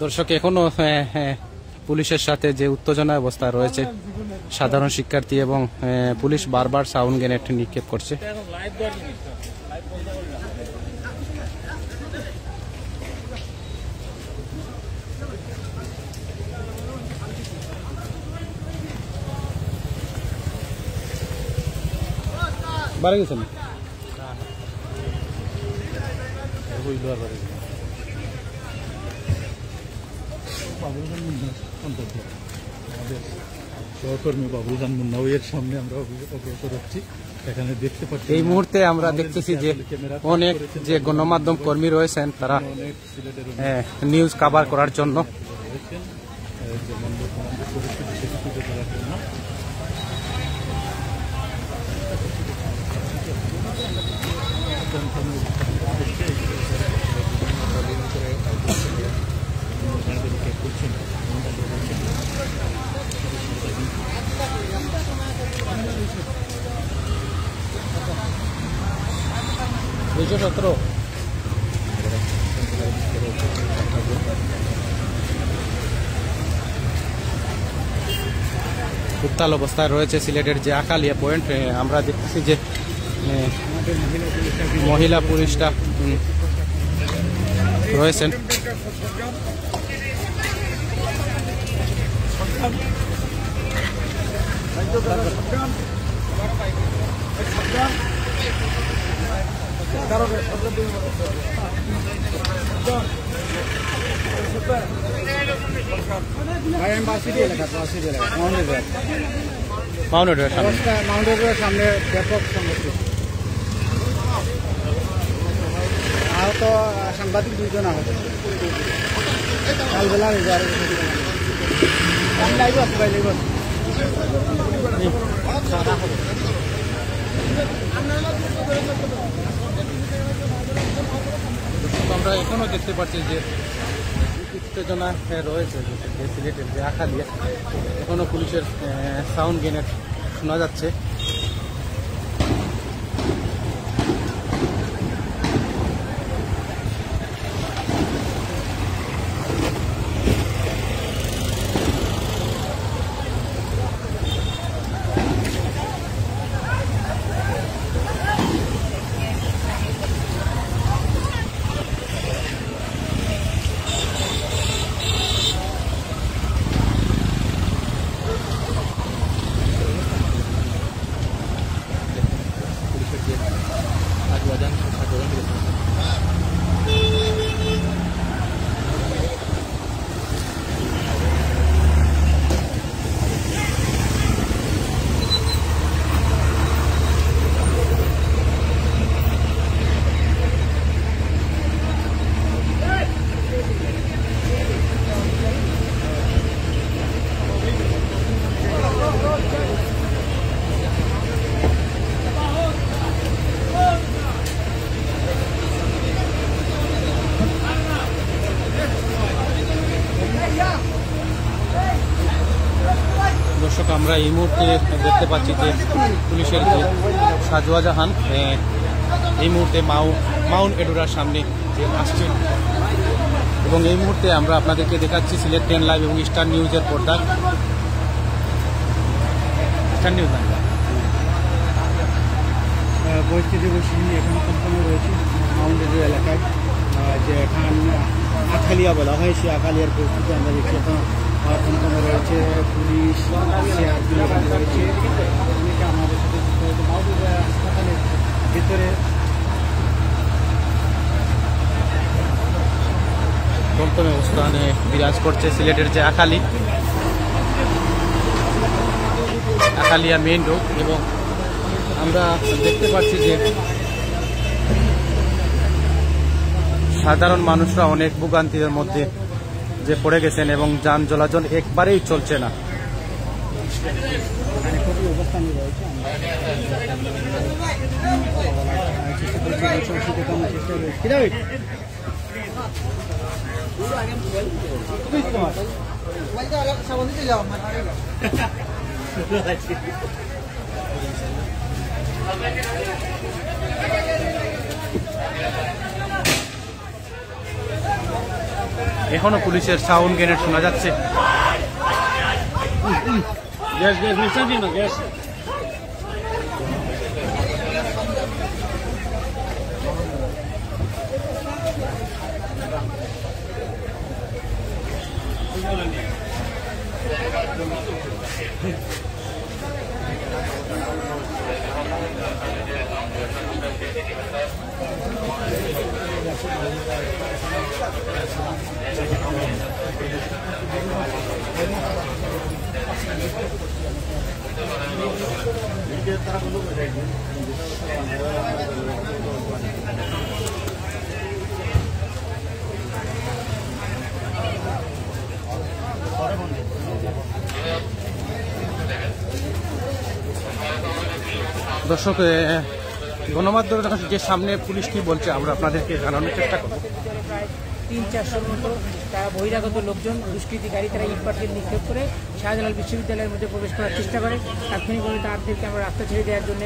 দর্শক, এখনো পুলিশের সাথে যে উত্তেজনা অবস্থা রয়েছে সাধারণ শিক্ষার্থী এবং পুলিশ বারবার সাউন্ড গ্রেনেড নিক্ষেপ করছে। বাড়ি গেছেন সহকর্মী বাবুজান মুন্নাও এর সামনে আমরা অগ্রসর হচ্ছি। এখানে দেখতে পাচ্ছি এই মুহূর্তে আমরা দেখতেছি যে অনেক যে গণমাধ্যম কর্মী রয়েছেন তারা নিউজ কভার করার জন্য উত্তাল অবস্থায় রয়েছে সিলেটের যে আখালিয়া পয়েন্ট। আমরা দেখতেছি যে মহিলা পুলিশটা রয়েছেন। মাউন্টের সামনে ব্যাপক সমস্যা, আহত সাংবাদিক 2 জন আহত। কালবেলা লাইভ দেখতে পাচ্ছি যে উত্তেজনা রয়েছে যে সিলেটের যে আখালিয়া, এখনো পুলিশের সাউন্ড গ্রেনেড শোনা যাচ্ছে। দর্শক, আমরা এই মুহূর্তে দেখতে পাচ্ছি যে পুলিশের যে সাজোয়া জাহান এই মুহূর্তে মাউন্ট এডুরার সামনে যে আসছেন, এবং এই মুহূর্তে আমরা আপনাদেরকে দেখাচ্ছি সিলেট 10 লাইভ এবং স্টার নিউজের পর্দায়। স্টার নিউজ পরিস্থিতি বৈশিষ্ট্য এখানে সম্পন্ন রয়েছে মাউন্ট এডু এলাকায়, যে এখান আখালিয়া বলা হয়, সেই আখালিয়ার পরিস্থিতি আমরা দেখছি এখন সম্পন্ন রয়েছে। পুলিশ সিআরপি রয়েছে, অনেকে আমাদের সাথে যুক্ত হয়েছে। মাউন্ট এডু হাসপাতালের ভিতরে থমথমে অবস্থানে বিরাজ করছে সিলেটের যে আখালিয়া মেইন রোড, এবং আমরা দেখতে পাচ্ছি যে সাধারণ মানুষরা অনেক ভোগান্তির মধ্যে যে পড়ে গেছেন এবং যান চলাচল একবারেই চলছে না। খুবই অবস্থানে রয়েছে, এখনো পুলিশের সাউন্ড গ্রেনেড শোনা যাচ্ছে। দর্শক, গণমাধ্যমের যে সামনে পুলিশ কি বলছে আমরা আপনাদেরকে জানানোর চেষ্টা করব। প্রায় 300-400 মতো তারা বহিরাগত লোকজন দুষ্কৃতিকারী, তারা ইটপাটকেল নিক্ষেপ করে শাহজালাল বিশ্ববিদ্যালয়ের মধ্যে প্রবেশ করার চেষ্টা করে। তাৎক্ষণিকভাবে তাদেরকে আমরা রাস্তা ছেড়ে দেওয়ার জন্য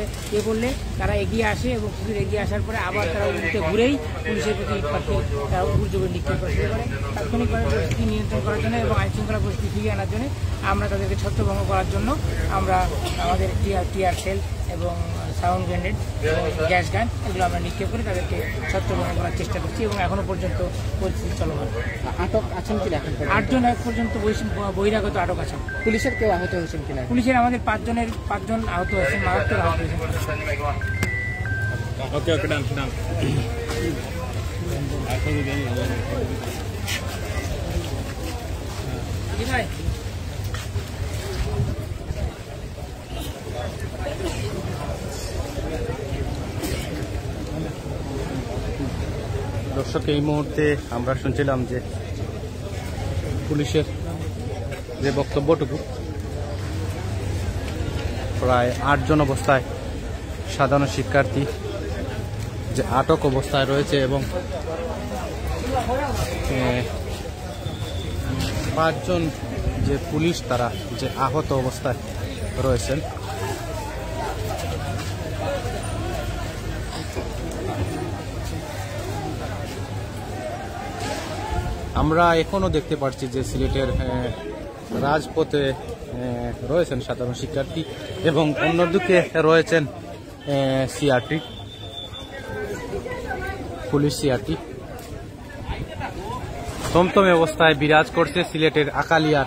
বললে তারা এগিয়ে আসে, এবং কিছু এগিয়ে আসার পরে আবার তারা উল্টে ঘুরেই পুলিশের প্রতি ইটপাটকেল তারা উপযোগে নিক্ষেপ করা শুরু করে। তাৎক্ষণিকভাবে পরিস্থিতি নিয়ন্ত্রণ করার জন্য এবং আইনশৃঙ্খলা পরিস্থিতি ফিরিয়ে আনার জন্য আমরা তাদেরকে ছত্রভঙ্গ করার জন্য আমরা আমাদের টিয়ার সেল এবং সাউন্ড গ্রেনেড এবং গ্যাস গান এগুলো আমরা নিক্ষেপ করে তাদেরকে ছত্রভঙ্গ করার চেষ্টা করছি, এবং এখনো পর্যন্ত পরিস্থিতি চলমান। আটক আছেন কিনা? 8 জন এক পর্যন্ত বহিরাগত আটক আছেন। পুলিশের কেউ আহত হয়েছেন কিনা? পুলিশের আমাদের 5 জন আহত হয়েছেন, মারাত্মক আহত হয়েছেন। ভাই দর্শক, এই মুহূর্তে আমরা শুনছিলাম যে পুলিশের যে বক্তব্যটুকু, প্রায় 8 জন অবস্থায় সাধারণ শিক্ষার্থী যে আটক অবস্থায় রয়েছে, এবং পাঁচজন যে পুলিশ তারা যে আহত অবস্থায় রয়েছেন। আমরা এখনো দেখতে পাচ্ছি যে সিলেটের রাজপথে রয়েছেন সাধারণ শিক্ষার্থী এবং অন্যদিকে রয়েছেন সিআরটি, পুলিশ সিআরটি। থমথমে অবস্থায় বিরাজ করছে সিলেটের আকালিয়া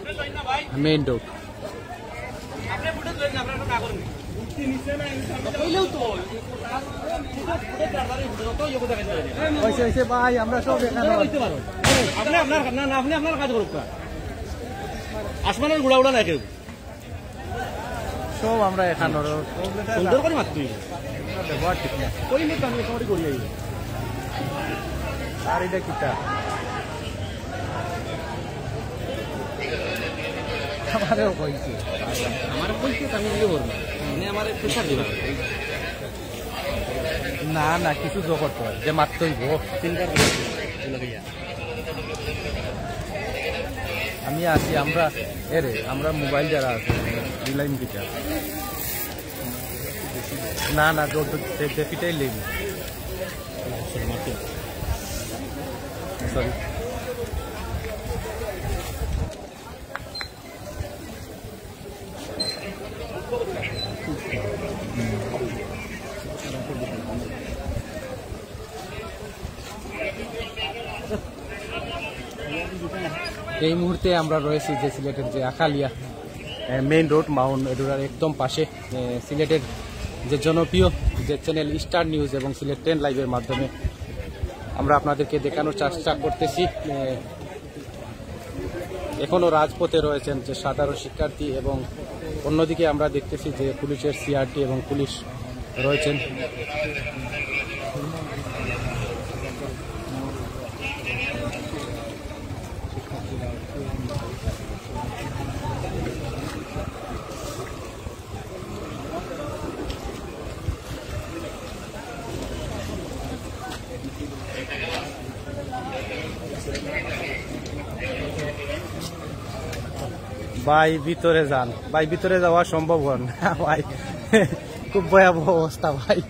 মেইন রোড। ভাই আমরা সব আপনি আপনার কাজ করুক, আসমানের গুড়া উড়া না কেউ, সব আমরা এখানে সুন্দর করে মারতে ব্যবহার ঠিক না। করি আমি সবাই করি আর এটা কিটা আমারও কইছে, আমার বলছে আমি ইয়ে করবো মানে আমার প্রেশার দিবা না না কিছু জগৎ যে মাত্রই চিন্তা আমি আছি। আমরা আমরা মোবাইল যারা আছে রিলাইন দিকে না না পিটাই লেগে সরি। এই মুহূর্তে আমরা রয়েছি যে সিলেটের যে আকালিয়া মেইন রোড মাউন্ট এডুরার একদম পাশে। সিলেটের যে জনপ্রিয় যে চ্যানেল স্টার নিউজ এবং সিলেট 10 লাইভের মাধ্যমে আমরা আপনাদেরকে দেখানোর চেষ্টা করতেছি। এখনো রাজপথে রয়েছেন যে সাধারণ শিক্ষার্থী এবং অন্যদিকে আমরা দেখতেছি যে পুলিশের সিআরটি এবং পুলিশ রয়েছেন। ভাই ভিতরে যান, ভাই ভিতরে যাওয়া সম্ভব না ভাই, খুব ভয়াবহ অবস্থা ভাই।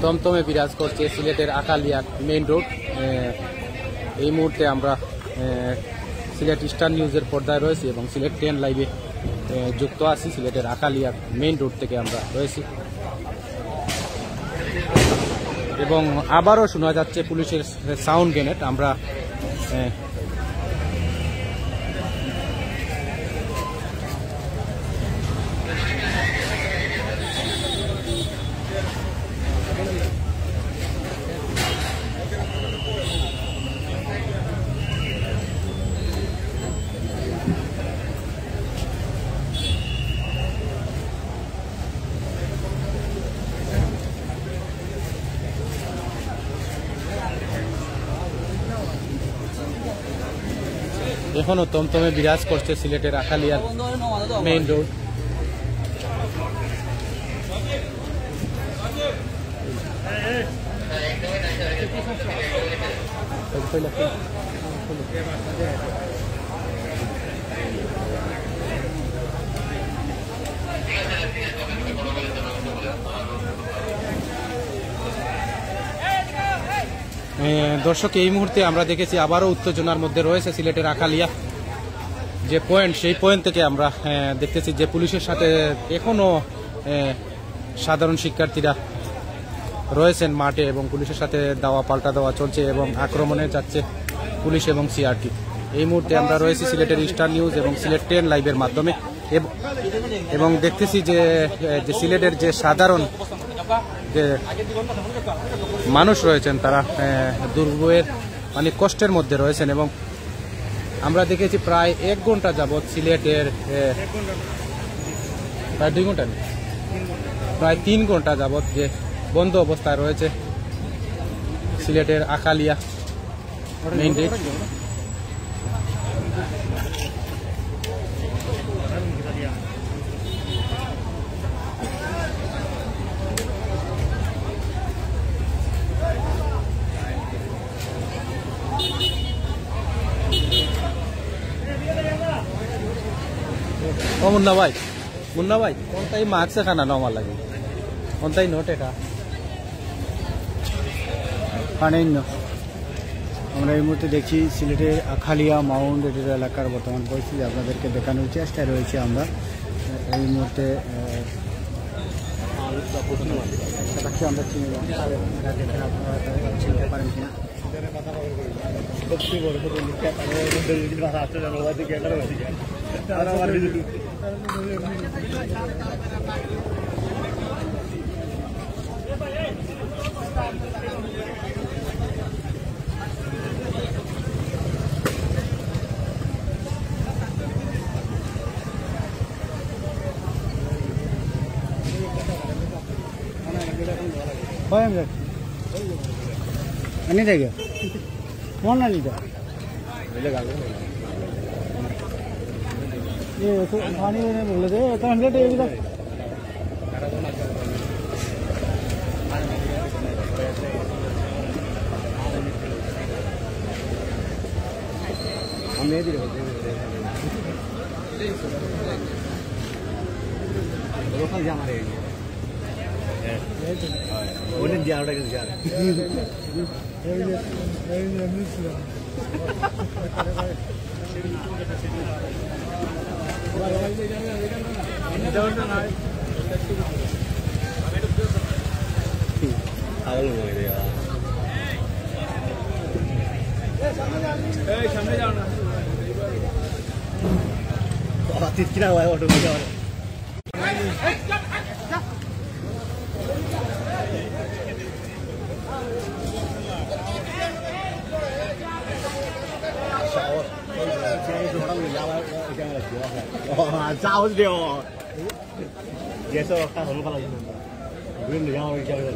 দমদমে বিরাজ করছে সিলেটের আকালিয়া মেইন রোড। এই মুহূর্তে আমরা সিলেট স্টার নিউজের পর্দায় রয়েছি এবং সিলেট 10 লাইভে যুক্ত আছি। সিলেটের আকালিয়া মেইন রোড থেকে আমরা রয়েছি এবং আবারও শোনা যাচ্ছে পুলিশের সাউন্ড গ্রেনেড। আমরা এখনো তমতমে বিরাজ করছে সিলেটের আকালিয়ার মেইন রোড। দর্শক, এই মুহূর্তে আমরা দেখেছি আবারও উত্তেজনার মধ্যে রয়েছে সিলেটের আকালিয়া যে পয়েন্ট, সেই পয়েন্ট থেকে আমরা দেখতেছি যে পুলিশের সাথে এখনো সাধারণ শিক্ষার্থীরা রয়েছেন মাঠে এবং পুলিশের সাথে দাওয়া পাল্টা দেওয়া চলছে এবং আক্রমণে যাচ্ছে পুলিশ এবং সিআরটি। এই মুহূর্তে আমরা রয়েছি সিলেটের স্টার নিউজ এবং সিলেট 10 লাইভের মাধ্যমে এবং দেখতেছি যে সিলেটের যে সাধারণ যে মানুষ রয়েছেন তারা দুর্ভোগের মানে কষ্টের মধ্যে রয়েছেন এবং আমরা দেখেছি প্রায় 1 ঘন্টা যাবৎ সিলেটের প্রায় 2 ঘন্টা প্রায় 3 ঘন্টা যাবৎ যে বন্ধ অবস্থায় রয়েছে সিলেটের আখালিয়া মেইন গেট। ও মুন্না ভাই কোনটাই মাস্ক খানা নমার লাগে কোনটাই নোট এটা পানিন্য আমরা এই মুহূর্তে দেখছি সিলেটের আখালিয়া মাউন্ট এডের এলাকার বর্তমান পরিস্থিতি আপনাদেরকে দেখানোর চেষ্টায় রয়েছে আমরা এই মুহূর্তে আমরা চিনি আপনারা চিনতে পারেন কিনা अन्य देगा कौन ना लीजिए ये तो पानी ने बोले थे तो 100 एक दा हम ये दे रहे लोकल जा मारे उन्हें दिया उड़ा के जा सामने जाओ ना कितना हुआ है ऑटो में जाओ sao điều vậy sao ta không có lời nguyên người nhau chơi được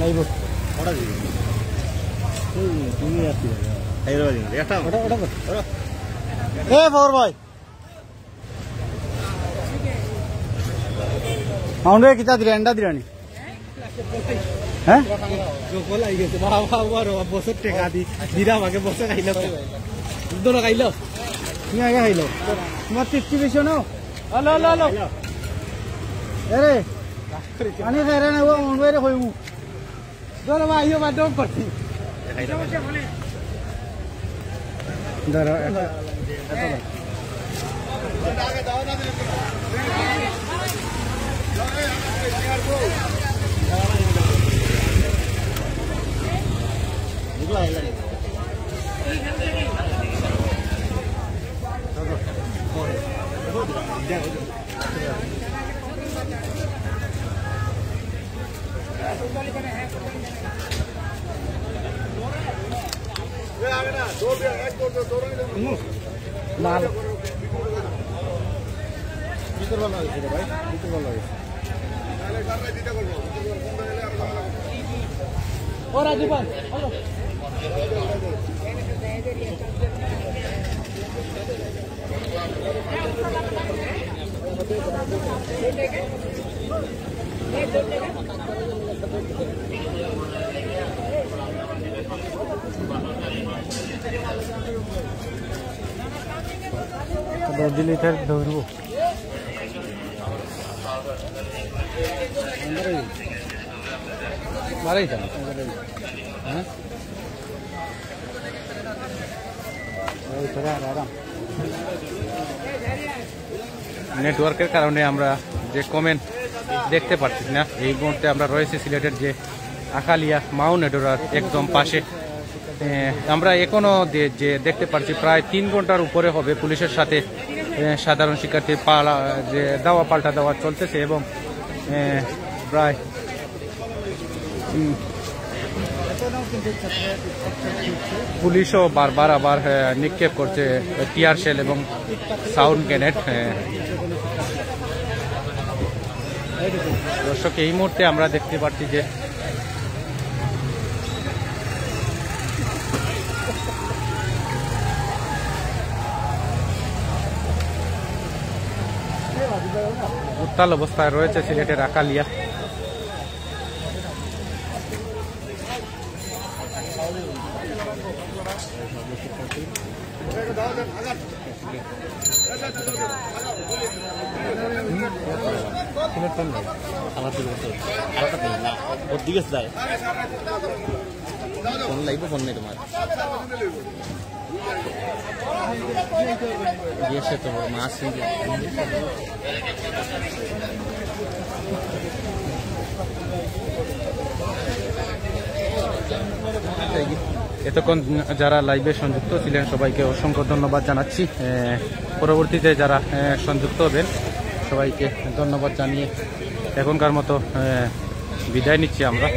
이거 어라지. তুমি আসি আইরো দিন এটা ওটা এ ফর ভাই মাউন্টে কিটা দিরা এন্ডা দিরানি হ্যাঁ জোকো লাগি গেছে বাবা বাবা বছর টাকা দি দিরা আমাকে বছর খাইলো দুটো খাইলো তুমি আগে খাইলো তোমার টিপটি বেশি নাও হ্যালো হ্যালো হ্যালো এরে আনি খাইরা না ও মাউন্টে রে কইমু दोनों भाइयों में दो पट्टी दरो लाल और राजू भाई দিলে ধরবো মারাই যান হ্যাঁ নেটওয়ার্কের কারণে আমরা যে কমেন্ট দেখতে পাচ্ছি না। এই মুহূর্তে আমরা রয়েছে সিলেটের যে আখালিয়া মাউন্ট এডোরার একদম পাশে। আমরা এখনো যে দেখতে পাচ্ছি প্রায় 3 ঘন্টার উপরে হবে পুলিশের সাথে সাধারণ শিক্ষার্থীর যে দাওয়া পাল্টা দেওয়া চলতেছে এবং প্রায় পুলিশও বারবার আবার নিক্ষেপ করছে টিয়ার শেল এবং সাউন্ড গ্রেনেড। দর্শক, এই মুহূর্তে আমরা দেখতে পাচ্ছি যে উত্তাল অবস্থায় রয়েছে সিলেটের আখালিয়া। ফোন লাগবে, ফোন নেই তোমার দিয়েছে তো মাছ এতক্ষণ যারা লাইভে সংযুক্ত ছিলেন সবাইকে অসংখ্য ধন্যবাদ জানাচ্ছি। পরবর্তীতে যারা সংযুক্ত হবেন সবাইকে ধন্যবাদ জানিয়ে এখনকার মতো বিদায় নিচ্ছি আমরা।